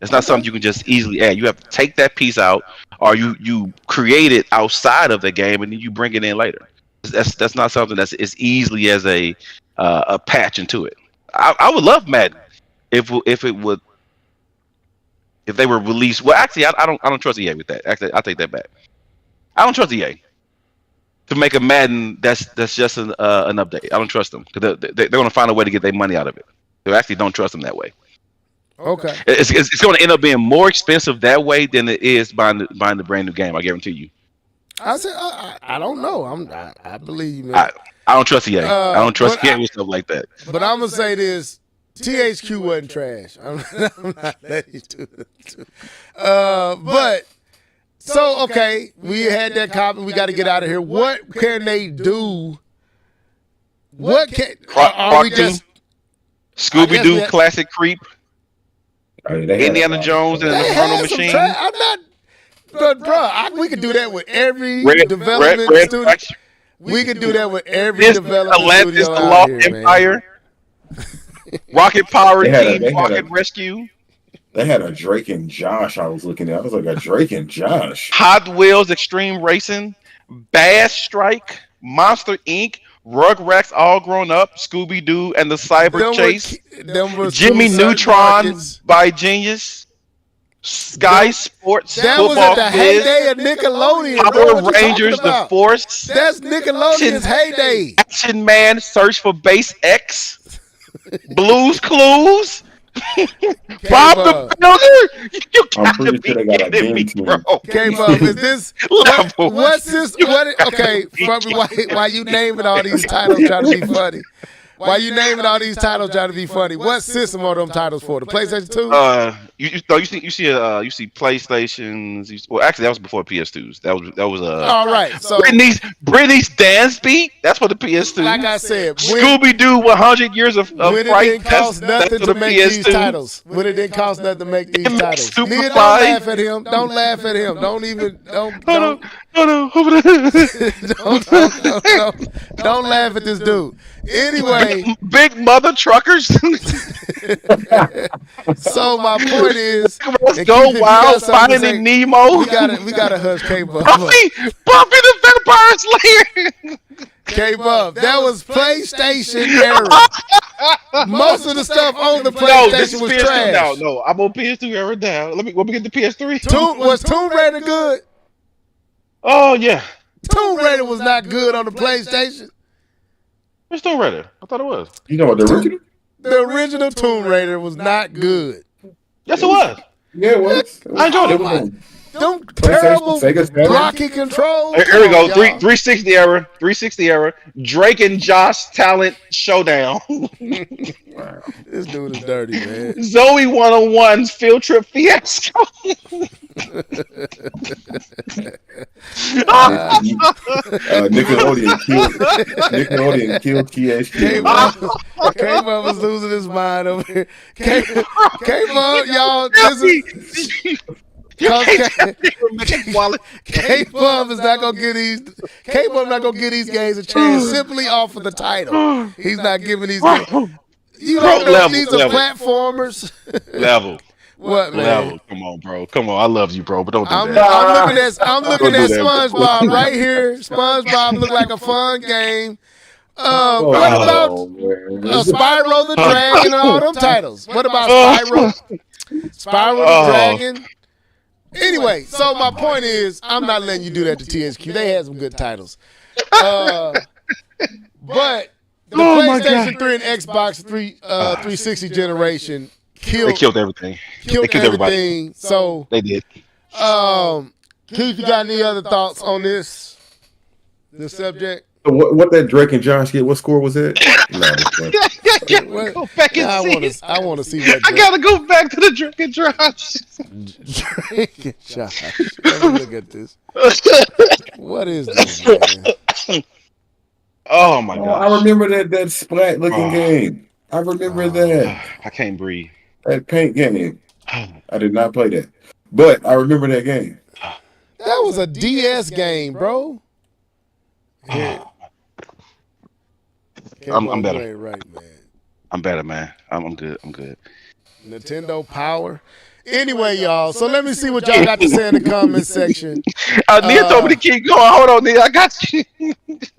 It's not something you can just easily add. You have to take that piece out, or you create it outside of the game, and then you bring it in later. That's not something that's as easily as a patch into it. I would love Madden if they were released. Well, actually, I don't trust EA with that. Actually, I take that back. I don't trust EA to make a Madden that's just an update. I don't trust them because they're going to find a way to get their money out of it. So I actually don't trust them that way. Okay. It's going to end up being more expensive that way than it is buying the brand new game. I guarantee you. I said I don't know. I believe you, man. I don't trust EA. I don't trust EA with stuff like that. But I'm gonna say this: THQ wasn't trash. I'm not letting you do it. But so okay, we had that comment. We got to get out of here. What can they do? What can are we just Scooby Doo classic creep? Indiana Jones and the Infernal Machine. I'm not. But bro, we could do that with every development studio. We could do that with every development Atlantis, studio the out Lost here, Empire, Rocket Power Team, Rocket Rescue. They had a Drake and Josh. I was looking at. I was like, a Drake and Josh. Hot Wheels Extreme Racing, Bass Strike, Monster Inc., Rugrats All Grown Up, Scooby Doo and the Cyber Chase, Jimmy Neutron by Genius. Sky Sports, that was at the heyday of Nickelodeon. Power Rangers, The Force. That's Nickelodeon's heyday. Action Man, Search for Base X. Blues Clues. Bob the Builder. You gotta be kidding me, bro. K-Bub, is this what's this? Okay, why you naming all these titles trying to be funny? Why you naming all these titles trying to be funny? What system are them titles for? The PlayStation 2? You see PlayStations. Well, actually, that was before PS2s. That was all right. So Britney's Dance Beat. That's for the PS2. Like I said, Scooby Doo 100 Years of when it Fright. Didn't cost nothing to make these titles. When it didn't cost nothing to make these titles. Nigga, don't laugh at him. Don't laugh at him. Don't even. Don't laugh at this dude. Anyway, Big Mother Truckers. So my point is, let's go wild, Finding Nemo. We gotta hush K-Bub. Buffy the Vampire Slayer. K-Bub, that was PlayStation era. Most of the stuff on the PlayStation was trash. No, I'm on PS2 era now. Let me get the PS3. Was Tomb Raider good? Oh yeah. Tomb Raider was not good on the PlayStation. It's Tomb Raider. I thought it was. You know what the original? The original Tomb Raider was not good. Yes, it was. Yeah, it was. I enjoyed it. Them terrible blocky controls. Here we go. 360 era. 360 era. Drake and Josh talent showdown. Wow. This dude is dirty, man. Zoe 101's field trip fiasco. Nickelodeon killed THQ. K-Bub was losing his mind over here. K-Bub, y'all, this is... K-Bub is not gonna give these. K-Bub not gonna give these games a chance simply off of the title. He's not giving these games. You don't know these are platformers. Level. What, man? Level. Come on, bro. Come on. I love you, bro, but don't do that. I'm looking at SpongeBob right here. SpongeBob look like a fun game. What about Spyro the Dragon and all them titles? What about Spyro the Dragon? Anyway, so my point is, I'm not letting you do that to THQ. They had some good titles. But the PlayStation 3 and Xbox 360 generation killed everything. Killed everything. So they did. Keith, you got any other thoughts on this subject? What that Drake and Josh get? What score was that? Go back and I want to see that. I gotta go back to the Drake and Josh. Drake and Josh. Let me look at this. What is this, man? Oh my god! I remember that splat looking game. I remember that. I can't breathe. That paint game. I did not play that, but I remember that game. That was a DS game, bro. Yeah. I'm better. Right, man. I'm better, man. I'm good. I'm good. Nintendo Power. Anyway, y'all. So let me see what y'all got to say in the comment section. Nia told me to keep going. Hold on, Nia. I got you.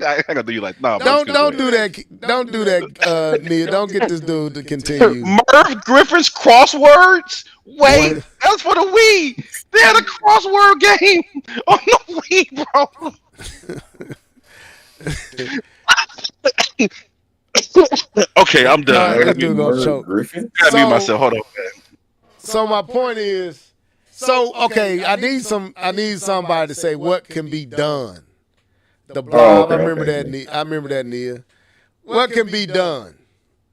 I gotta do you like, nah. Don't do that. Don't do that, Nia. Don't get this dude to continue. Merv Griffin's crosswords. Wait, What? that's for the Wii. They had a crossword game on the Wii, bro. Okay, I'm done. That dude gonna choke. Griffin? I gotta mute myself. Hold on. So my point is, okay, I need somebody to say what can be done. The Bob, I remember that, Nia. What can be done?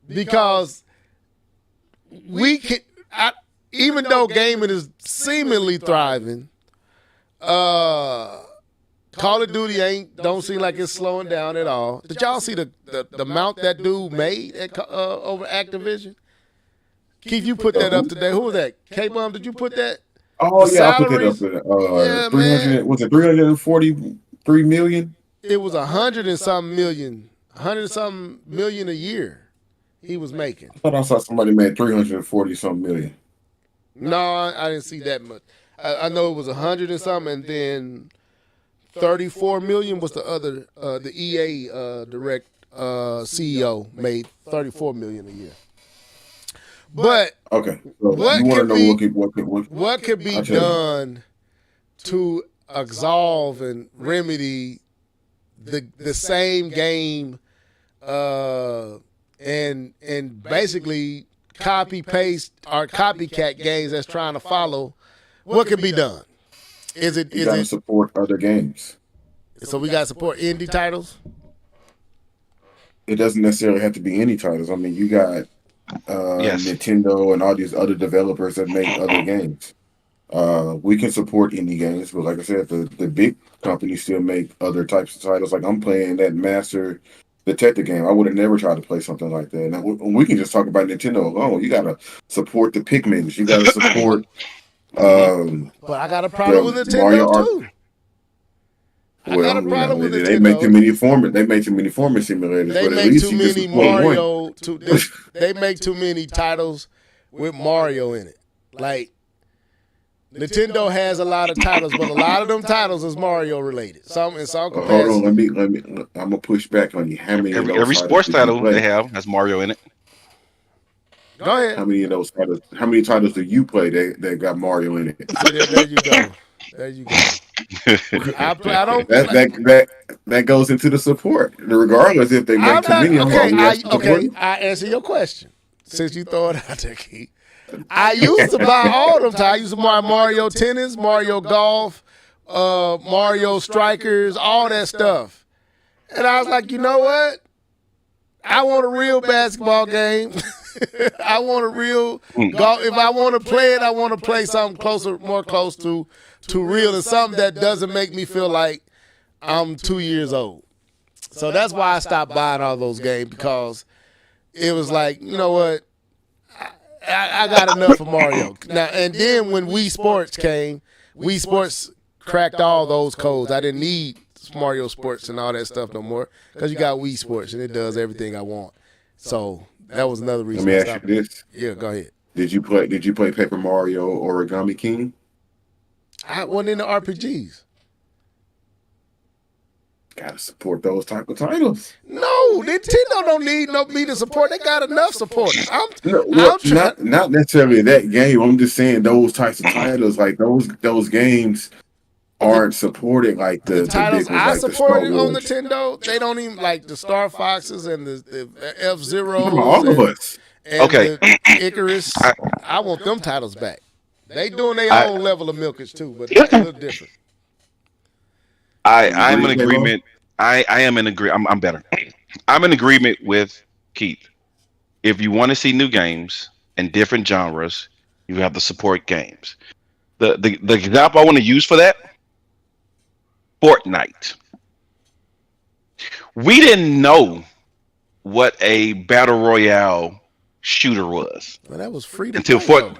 Because we can, even though gaming is seemingly thriving, Call of Duty don't seem like it's slowing down at all. Did y'all see the amount that dude made over Activision? Keith, you put that up today. Who was that? K-Bum, did you put that? Oh, The yeah, I put that salaries? up Yeah, 300, was it 343 million? It was 100 and something million a year he was making. I thought I saw somebody made 340 something million. No, I didn't see that much. I know it was 100 and something, and then 34 million was the other. The EA direct CEO made 34 million a year. But Okay, so what you want to could know be- what could be I'll tell you. done to absolve and remedy the same game and basically copy paste or copycat games that's trying to follow? What can be done? You gotta support other games. So we got to support indie titles? It doesn't necessarily have to be any titles. I mean, you got Yes. Nintendo and all these other developers that make other games. We can support indie games, but like I said, the big companies still make other types of titles. Like I'm playing that Master Detective game. I would have never tried to play something like that. Now we can just talk about Nintendo alone. You gotta support the Pikmins. You gotta support. But I got a problem with Nintendo Mario too. I got a problem with they make too Nintendo. many format. They make too many format simulators. They but at make least too you can many support one. Mario. They make too many titles with Mario in it. Like Nintendo has a lot of titles, but a lot of them titles is Mario related. Some in some Hold capacity. on, let me. I'm gonna push back on you. How many of those Every titles sports did you title play? they have has Mario in it. Go How ahead. many of those titles? How many titles do you play that got Mario in it? There you go. There you go. I don't. That goes into the support, regardless if they make I'm too not, many. okay. I answer your question since you throw it out there, Keith. I used to buy all them titles. I used to buy Mario Tennis, Mario Golf, Mario Strikers, all that stuff. And I was like, you know what? I want a real basketball game. I want a real golf. If I want to play it, I want to play something more close to real, and something that doesn't make me feel like I'm 2 years old. So that's why I stopped buying all those games, because it was like, you know what? I got enough of Mario. Now, and then when Wii Sports came, Wii Sports cracked all those codes. I didn't need Mario Sports and all that stuff no more, because you got Wii Sports and it does everything I want. So that was another reason. Let me ask you this: Yeah, go ahead. Did you play Paper Mario Origami King? I wasn't into RPGs. Gotta support those type of titles. No, Nintendo don't need me to support. They got enough supporters. Not necessarily that game. I'm just saying those types of titles, like those games, aren't supported like the titles big ones, I like the supported Star on Wars. Nintendo. They don't even like the Star Foxes and the F-Zeros. Come on, all of us. And Okay. the Icarus. I want them titles back. They doing their own level of milkage too, but it's a little different. I'm in agreement. I am in agreement. I'm better. I'm in agreement with Keith. If you want to see new games and different genres, you have to support games. The example I want to use for that, Fortnite. We didn't know what a battle royale shooter was Well, that was free to until play,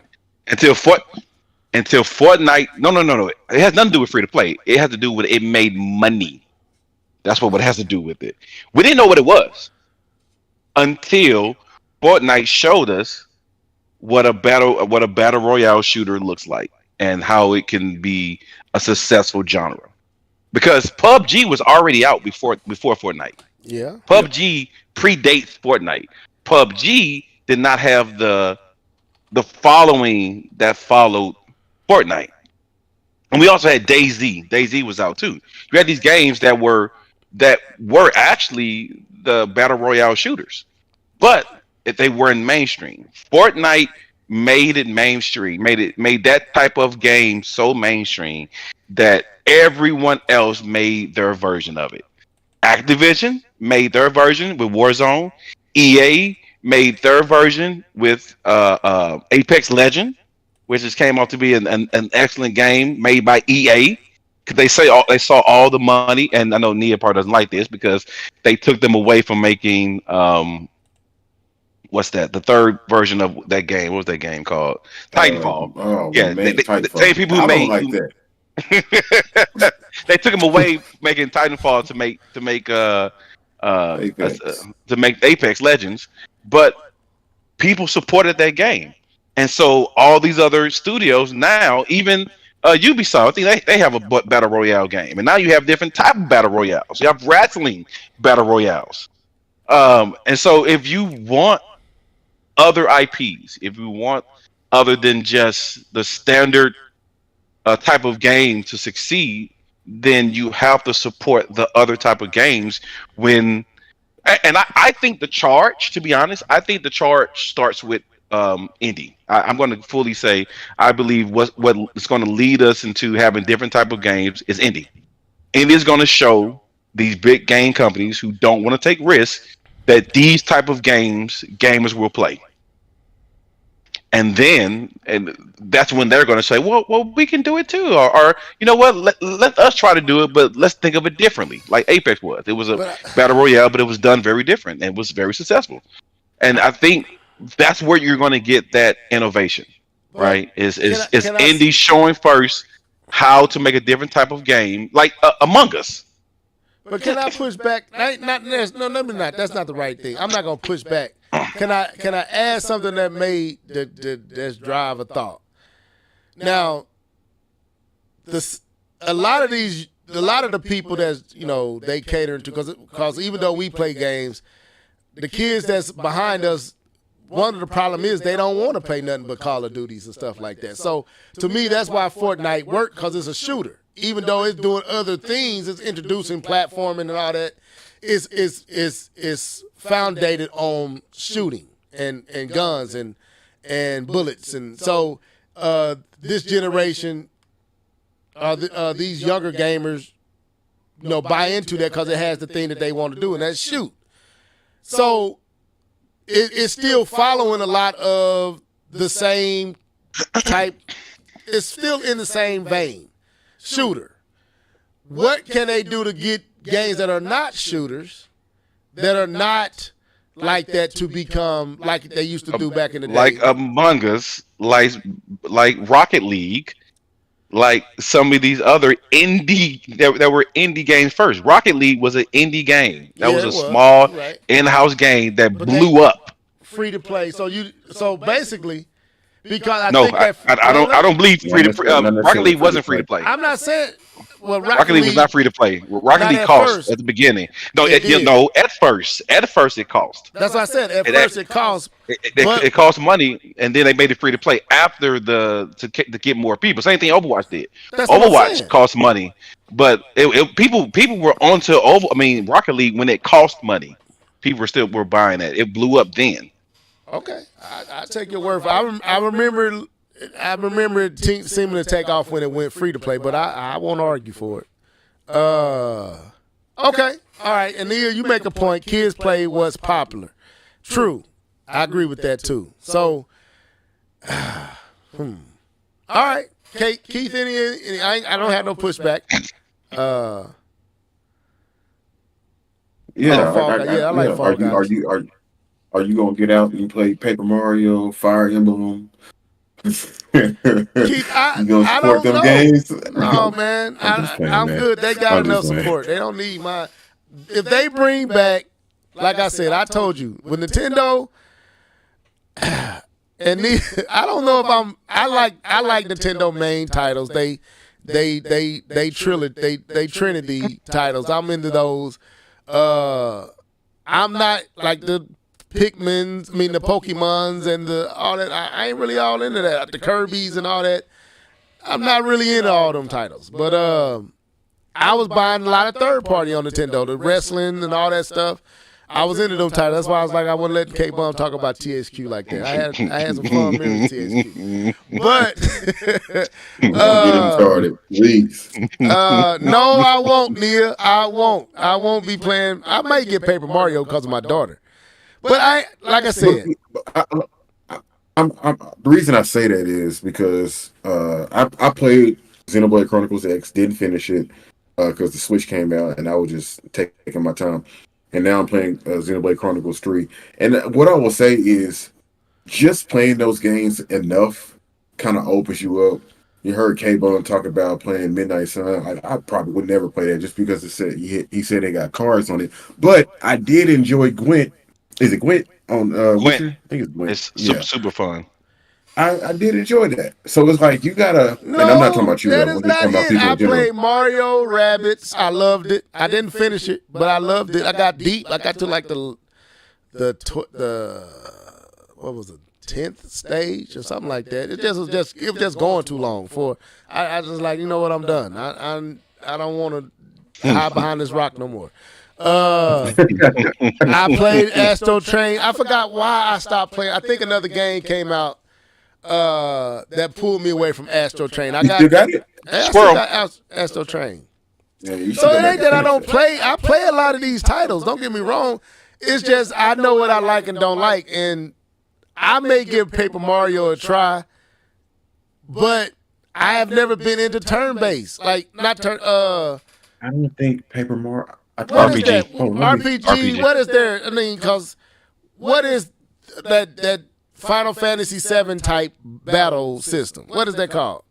until Fortnite. No. It has nothing to do with free to play. It has to do with it made money. That's what it has to do with it. We didn't know what it was until Fortnite showed us what a battle royale shooter looks like and how it can be a successful genre. because PUBG was already out before Fortnite. Yeah. PUBG predates Fortnite. PUBG did not have the following that followed Fortnite. And we also had DayZ. DayZ was out too. You had these games that were actually the battle royale shooters, but if they weren't mainstream, Fortnite made it mainstream. Made that type of game so mainstream that everyone else made their version of it. Activision made their version with Warzone. EA made their version with Apex Legend, which just came out to be an excellent game made by EA. Because they saw all the money, and I know Nia part doesn't like this because they took them away from making what's that? The third version of that game. What was that game called? Titanfall. Yeah, man, the same people who made like that. they took them away making Titanfall to make Apex Legends, but people supported that game, and so all these other studios now, even Ubisoft, I think they have a battle royale game, and now you have different type of battle royales. You have wrestling battle royales, and so if you want other IPs, if you want other than just the standard type of game to succeed, then you have to support the other type of games. I think the charge, to be honest, I think the charge starts with indie. I'm going to fully say I believe what is going to lead us into having different type of games is indie. Indie is going to show these big game companies who don't want to take risks that these type of games gamers will play. And that's when they're going to say, well, we can do it too, or you know what, let us try to do it, but let's think of it differently, like Apex was. It was a battle royale, but it was done very different and was very successful. And I think that's where you're going to get that innovation, right? Is indie showing first how to make a different type of game, like Among Us. But can I push back? Let me not. That's not the right thing. I'm not gonna push back. Can I add something that made that's drive a thought? Now, a lot of the people that's they cater to, because even though we play games, the kids that's behind us, one of the problem is they don't want to play nothing but Call of Duties and stuff like that. So to me, that's why Fortnite worked, because it's a shooter. Even though it's doing other things, it's introducing platforming and all that. It's founded on shooting and guns and bullets. And so this generation, these younger gamers, buy into that because it has the thing that they want to do, and that's shoot. So it's still following a lot of the same type. It's still in the same vein. Shooter. What can they do to get games that are not shooters, that are not like that, to become like they used to do back in the day? Like Among Us, like Rocket League, like some of these other indie that were indie games first. Rocket League was an indie game. That was a small in-house game that blew up. Free to play. So basically, because I don't believe free to play. Rocket League wasn't free to play. I'm not saying. Well, Rocket League was not free to play. Rocket League cost at the beginning. At first it cost. That's what I said. At first it cost. It cost money, and then they made it free to play after to get more people. Same thing Overwatch did. Overwatch cost money, but people were onto Rocket League when it cost money. People were buying that. It blew up then. Okay, I take your word for it. I remember it seeming to take off when it went free to play, but I won't argue for it. Okay, all right. And Neil, you make a point. Kids play what's popular. True, I agree with that too. So, all right, Keith. Any I don't have no pushback. I like Fall Guys. Are you gonna get out and play Paper Mario, Fire Emblem? Keith, I don't know. Games? No, man. I'm good. They got enough support. They don't need my. If they bring back, like I said, I told you, with Nintendo, and I don't know if I like Nintendo main titles. They Trinity titles. I'm into those. I'm not like the Pikmins, the Pokemons and all that. I ain't really all into that. The Kirby's and all that. I'm not really into all them titles. But I was buying a lot of third party on Nintendo, the wrestling and all that stuff. I was into them titles. That's why I was like, I wouldn't let K-Bum talk about THQ like that. I had some fun memories with THQ. But get him started, please. no, I won't, Nia. I won't be playing. I might get Paper Mario because of my daughter. But like I said, the reason I say that is because I played Xenoblade Chronicles X, didn't finish it because the Switch came out, and I was just taking my time. And now I'm playing Xenoblade Chronicles 3. And what I will say is just playing those games enough kind of opens you up. You heard K-Bone talk about playing Midnight Sun. I probably would never play that just because he said they got cards on it. But I did enjoy Gwent. Is it Gwent? On Gwent. I think it's Gwent. It's super fun. I did enjoy that. So it's like you gotta. no, and I'm not talking about you. that I'm is just not talking about it. people I in general. played Mario Rabbids. I loved it. I didn't finish it, but I loved it. I got deep. I got to like the what was it, 10th stage or something like that. It was just going too long for. I just like, you know what, I'm done. I don't want to hide behind this rock no more. I played Astro Train. I forgot why I stopped playing. I think another game came out that pulled me away from Astro Train. You still got it? I still got Astro Train. Yeah, you So it ain't that I don't play. I play a lot of these titles. Don't get me wrong. It's just I know what I like and don't like, and I may give Paper Mario a try, but I have never been into turn-based. Like not turn. I don't think Paper Mario. What RPG. is that? Oh, RPG. What is there? I mean, because what is that Final Fantasy VII type battle system? What is that called?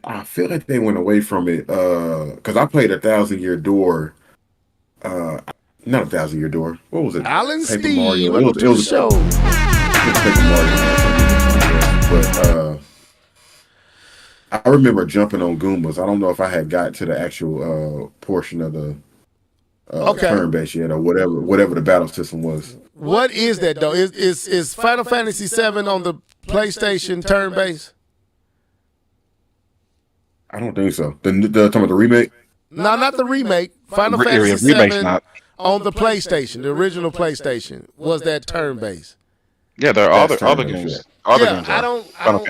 I feel like they went away from it because I played 1,000 Year Door. Not 1,000 Year Door. What was it? Alan Paper Steve. Mario. Welcome to the show. Paper Mario. But I remember jumping on Goombas. I don't know if I had got to the actual portion of the turn-based yet, or whatever the battle system was. What is that though? Is Final Fantasy VII on the PlayStation turn-based? I don't think so. The talking about the remake? No, not the remake. Final Fantasy VII on the PlayStation, the original PlayStation, was that turn-based? Yeah, there are other games. Other games I don't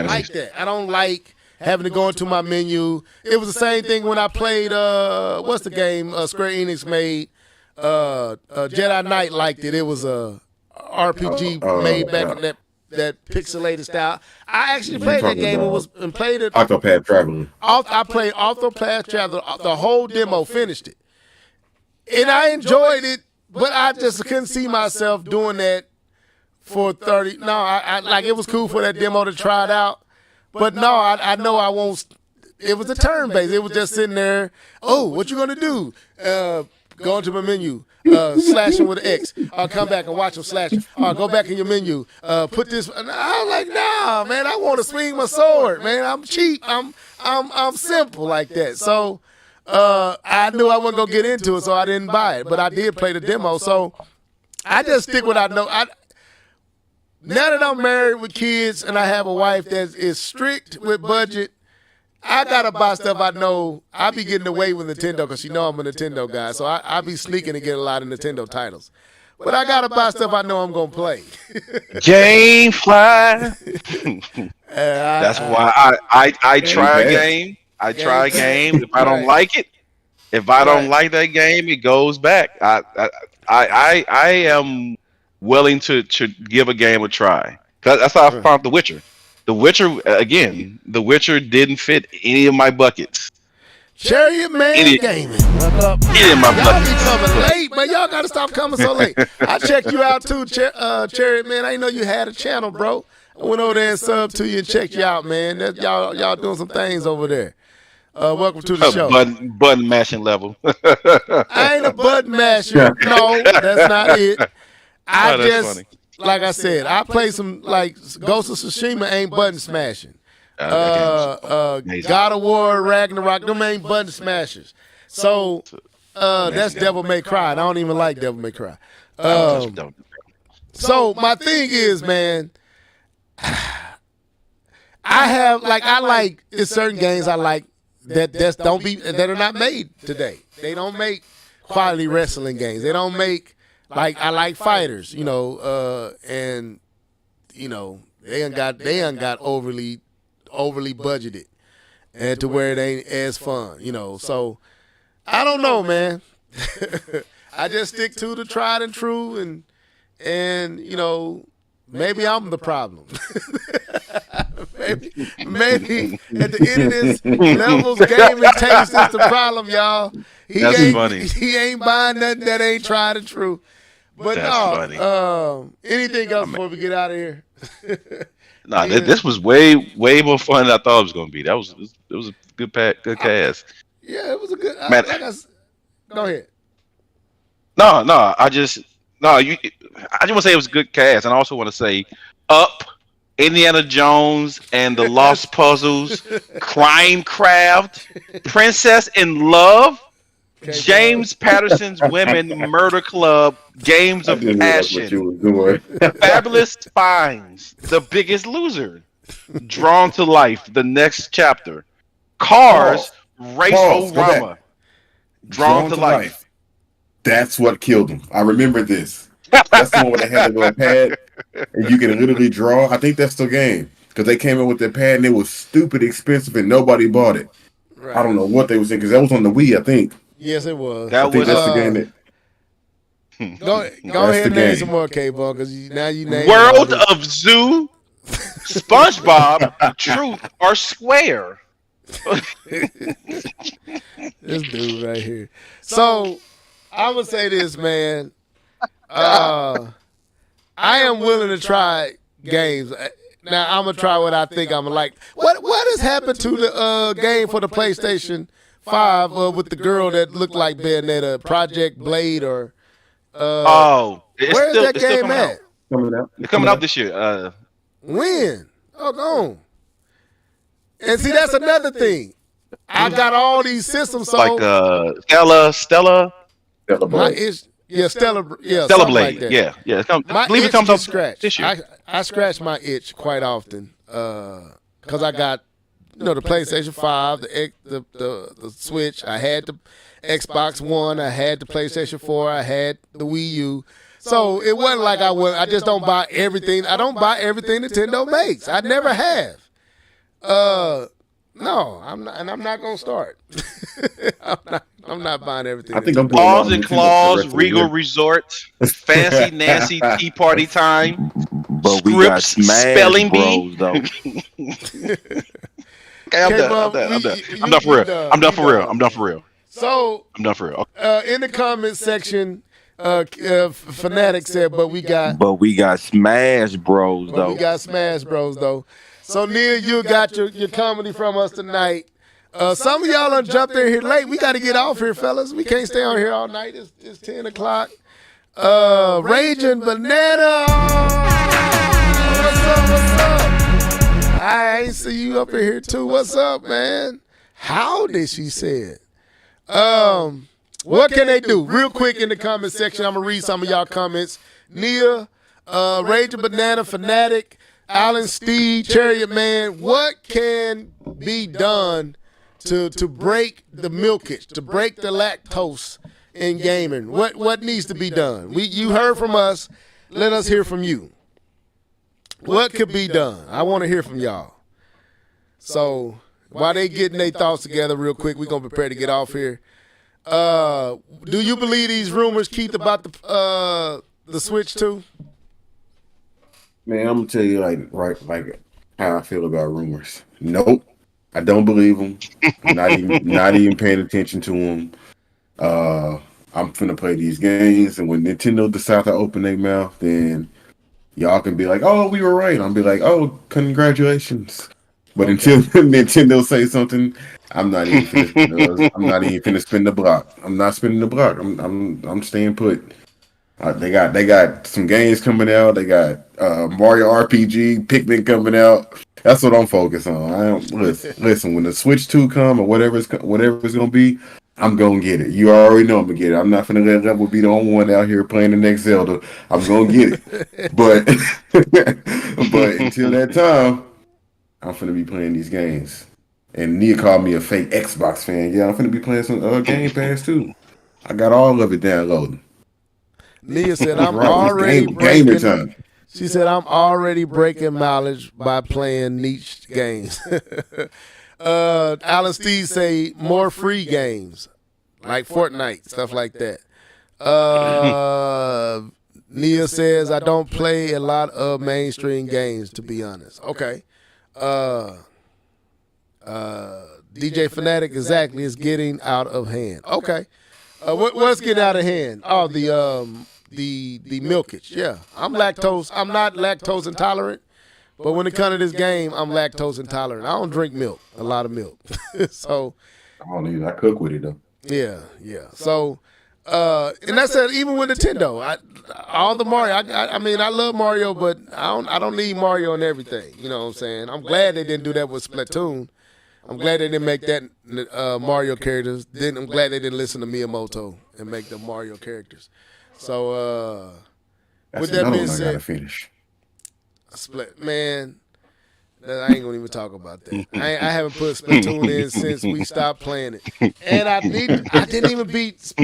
like that. I don't like having to go into my menu. It was the same thing when I played what's the game Square Enix made? Jedi Knight liked it. It was a RPG made back in that pixelated style. I actually played that game and played it. Octopath Traveler. I played Octopath Traveler, the whole demo, finished it. And I enjoyed it, but I just couldn't see myself doing that for 30. No, I like it was cool for that demo to try it out. But no, I know I won't. It was a turn-based. It was just sitting there. Oh, what you going to do? Go into my menu, slash him with an X. I'll come back and watch him slash. Go back in your menu. Put this. And I was like, nah, man. I want to swing my sword, man. I'm cheap. I'm simple like that. So I knew I wasn't gonna get into it, so I didn't buy it. But I did play the demo, so I just stick with what I know. Now that I'm married with kids and I have a wife that is strict with budget, I gotta buy stuff I know. I be getting away with Nintendo because she know I'm a Nintendo guy, so I be sneaking and getting a lot of Nintendo titles. But I gotta buy stuff I know I'm gonna play. Gamefly. That's why I try a game. I try a game. If I don't like it, if I don't like that game, it goes back. I am willing to give a game a try. Cause that's how I found The Witcher. The Witcher didn't fit any of my buckets. Chariot Man Gaming. Any of my Y'all buckets. be coming late, man. Y'all gotta stop coming so late. I checked you out too, Chariot Man. I didn't know you had a channel, bro. I went over there and subbed to you and checked you out, man. Y'all doing some things over there. Welcome to the show. Button mashing level. I ain't a button masher. No, that's not it. I that's just, funny. like I said, I play some, like, Ghost of Tsushima ain't button smashing. God of War, Ragnarok, them ain't button smashers. So that's Devil May Cry. And I don't even like Devil May Cry. So my thing is, man, I like certain games I like that are not made today. They don't make quality wrestling games. They don't make I like fighters, and they ain't got overly budgeted and to where it ain't as fun, So I don't know, man. I just stick to the tried and true, and maybe I'm the problem. maybe at the end of this, Levels gaming taste is the problem, y'all. That's funny. He ain't buying nothing that ain't tried and true. But That's funny. Anything else before we get out of here? This was way more fun than I thought it was going to be. It was a good cast. Yeah, it was a good. Man, go ahead. I just want to say it was a good cast, and I also want to say Up, Indiana Jones and the Lost Puzzles, Crimecraft, Princess in Love, James Patterson's Women Murder Club, Games of Passion, Fabulous Finds, The Biggest Loser, Drawn to Life, The Next Chapter, Cars, Race-O-Rama, Drawn to Life. That's what killed him. I remember this. That's the one where they had the little pad, and you can literally draw. I think that's the game because they came in with their pad and it was stupid expensive and nobody bought it. Right. I don't know what they was in because that was on the Wii, I think. Yes, it was. I think that's the game that. Go ahead and name some more, K-Ball, because now you name World of Zoo, SpongeBob, Truth or Square. This dude right here. So I would say this, man. I am willing to try games. Now I'm gonna try what I think I'm gonna like. What has happened to the game for the PlayStation 5 with the girl that looked like Bayonetta, Project Blade, or where's that game at? It's coming out this year. When? Oh no. And see, that's another thing. I got all these systems, so like Stella. Stella Blade. Like yeah. I believe it comes out scratched. this year. I scratch my itch quite often because I got the PlayStation 5, the Switch. I had the Xbox One. I had the PlayStation 4. I had the Wii U. So it wasn't like I just don't buy everything. I don't buy everything Nintendo makes. I never have. No, I'm not, and I'm not gonna start. I'm not buying everything. I think I'm Paws and Claws, Regal Resort, Fancy Nancy Tea Party Time, but we got Spelling Bee, though. Okay, I'm done for real. So I'm done for real. Okay. In the comments section, Fanatic said, but we got Smash Bros, though. So Neil, you got your comedy from us tonight. Some of y'all done jumped in here late. We got to get off here, fellas. We can't stay on here all night. It's 10 o'clock. Raging Banana. What's up? I ain't see you up in here too. What's up, man? Howdy, she said. What can they do? Real quick in the comment section, I'm going to read some of y'all comments. Nia, Raging Banana, Fanatic, Alan Steed, Chariot Man, what can be done to break the milkage, to break the lactose in gaming? What needs to be done? You heard from us. Let us hear from you. What could be done? I want to hear from y'all. So while they getting their thoughts together real quick, we're going to prepare to get off here. Do you believe these rumors, Keith, about the Switch 2? Man, I'm gonna tell you like how I feel about rumors. Nope, I don't believe them. Not even paying attention to them. I'm finna play these games, and when Nintendo decides to open their mouth, then y'all can be like, "Oh, we were right." I'll be like, "Oh, congratulations." But until Nintendo say something, I'm not even finna spin the block. I'm not spinning the block. I'm staying put. They got some games coming out. They got Mario RPG, Pikmin coming out. That's what I'm focused on. I don't listen. When the Switch 2 come or whatever it's gonna be, I'm gonna get it. You already know I'm gonna get it. I'm not finna let Level be the only one out here playing the next Zelda. I'm gonna get it. But until that time, I'm finna be playing these games. And Nia called me a fake Xbox fan. Yeah, I'm finna be playing some Game Pass too. I got all of it downloaded. Nia said, "I'm already gamer time." She said, "I'm already breaking mileage by playing niche games." Alan Steve say more free games like Fortnite, stuff like that. Nia says, "I don't play a lot of mainstream games, to be honest." Okay. DJ Fanatic, exactly, is getting out of hand. Okay. What's getting out of hand? Oh, the milkage. Yeah, I'm not lactose intolerant, but when it comes to this game, I'm lactose intolerant. I don't drink milk, a lot of milk. So I don't either. I cook with it though. Yeah. So and that's even with Nintendo. All the Mario. I mean, I love Mario, but I don't need Mario and everything. You know what I'm saying? I'm glad they didn't do that with Splatoon. I'm glad they didn't make that Mario characters. I'm glad they didn't listen to Miyamoto and make the Mario characters. So, with that being said, I gotta finish. Man, I ain't gonna even talk about that. I haven't put Splatoon in since we stopped playing it, and I didn't even beat.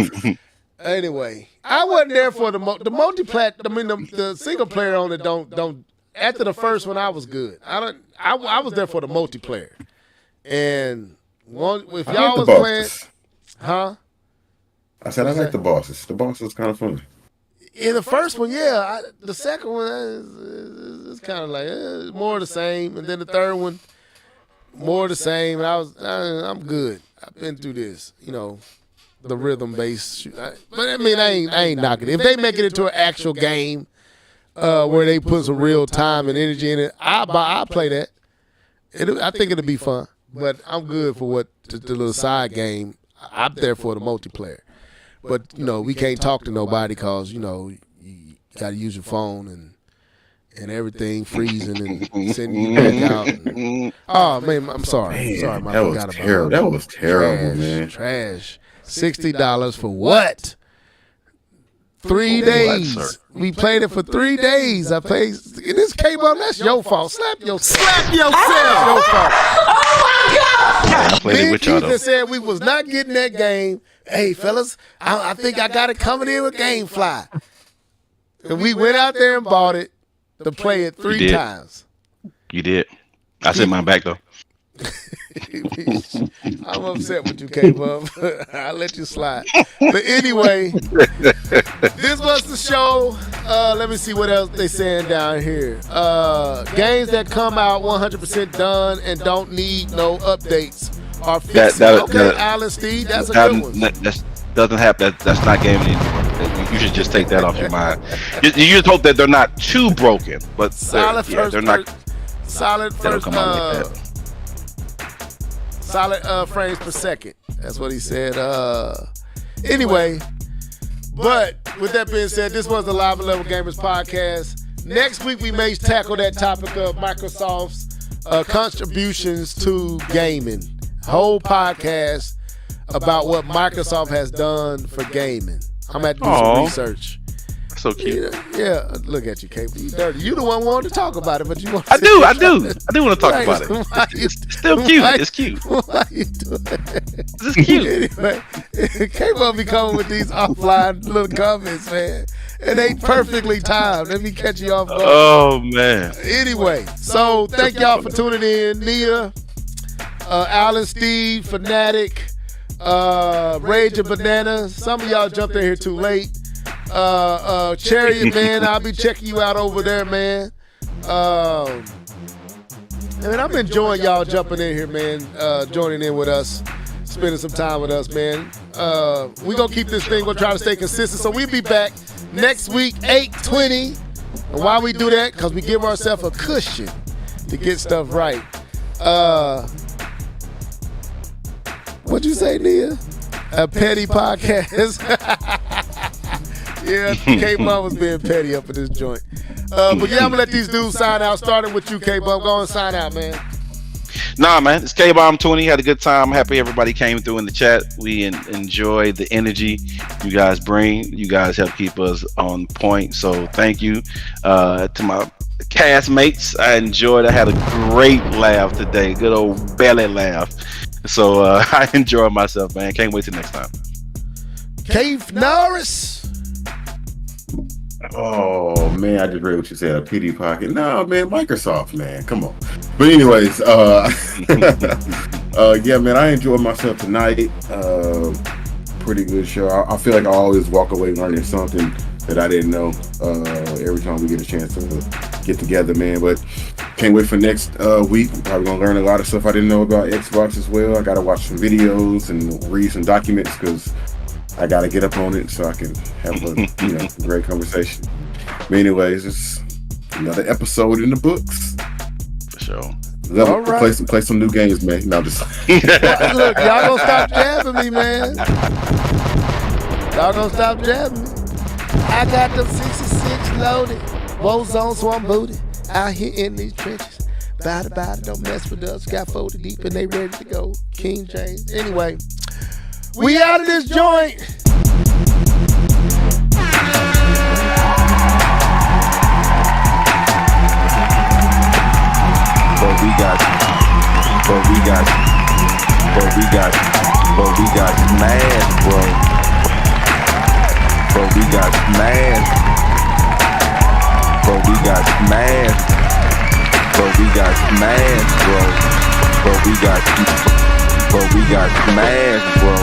Anyway, I wasn't there for the multiplayer. I mean, the single player on it don't. After the first one, I was good. I was there for the multiplayer, and if y'all was playing, huh? I said I like the bosses. The bosses was kind of fun. In the first one, yeah. The second one is kind of like more of the same, and then the third one, more of the same. And I'm good. I've been through this, the rhythm based. But I mean, I ain't knocking it. If they make it into an actual game where they put some real time and energy in it, I'll play that. I think it'll be fun. But I'm good for what the little side game. I'm there for the multiplayer. But, we can't talk to nobody because, you got to use your phone and everything freezing and sending you back out. Oh, man, I'm sorry. Man, sorry, that was terrible. That was terrible, man. Trash. $60 for what? 3 days. What, we played it for 3 days. This came up. That's your fault. Slap yourself. Your fault. Oh my God! I played it with y'all though. Said we was not getting that game. Hey, fellas, I think I got it coming in with GameFly. And we went out there and bought it to play it 3 times. You did. I sent mine back though. I'm upset with you, K-Bub. I'll let you slide. But anyway, this was the show. Let me see what else they saying down here. Games that come out 100% done and don't need no updates are fixed. Okay, Alan Steve, that's a good one. That doesn't happen. That's not gaming anymore. You should just take that off your mind. You just hope that they're not too broken. But they're not. Solid first. Come on like that. Solid frames per second. That's what he said. Anyway, but with that being said, this was the Live and Level Gamers podcast. Next week we may tackle that topic of Microsoft's contributions to gaming. Whole podcast about what Microsoft has done for gaming. I'm going to do some research. So cute. Yeah, look at you, Kate. You dirty. You the one who wanted to talk about it, but you want to I do want to talk about it. It's still cute. It's cute. Why you doing that? This is cute. Anyway, K-Bub be coming with these offline little comments, man. It ain't perfectly timed. Let me catch you off guard. Oh, man. Anyway, so thank y'all for tuning in. Nia, Alan, Steve, Fanatic, Rage of Banana. Some of y'all jumped in here too late. Chariot, man, I'll be checking you out over there, man. And I'm enjoying y'all jumping in here, man, joining in with us, spending some time with us, man. We're going to keep this thing, we'll try to stay consistent. So we'll be back next week, 8:20. And why we do that? Because we give ourselves a cushion to get stuff right. What'd you say, Nia? A petty podcast. Yeah, K-Bub was being petty up in this joint. But yeah, I'm gonna let these dudes sign out. Starting with you, K-Bump. Go and sign out, man. Nah, man, it's K-Bomb 20. Had a good time. Happy everybody came through in the chat. We enjoy the energy you guys bring. You guys help keep us on point. So thank you to my castmates. I enjoyed. I had a great laugh today. Good old belly laugh. So I enjoyed myself, man. Can't wait till next time. Cave Norris. Oh man, I just read what you said. A PD pocket. No, man, Microsoft, man. Come on. But anyways, yeah, man, I enjoyed myself tonight. Pretty good show. I feel like I always walk away learning something that I didn't know every time we get a chance to get together, man. But can't wait for next week. I'm probably gonna learn a lot of stuff I didn't know about Xbox as well. I gotta watch some videos and read some documents because I gotta get up on it so I can have a great conversation. But anyways, it's another episode in the books. For sure. All right. Play some new games, man. No, just Look, y'all gonna stop jabbing me, man. Y'all gonna stop jabbing me. I got them 66 loaded. Woezone, so I'm booted. Out here in these trenches. Body, don't mess with us. Got 40 deep and they ready to go. King James. Anyway, we out of this joint. But we got smashed, bro. But we got smashed, bro. We got smashed, bro. But we got smashed, bro. But we got smashed, bro.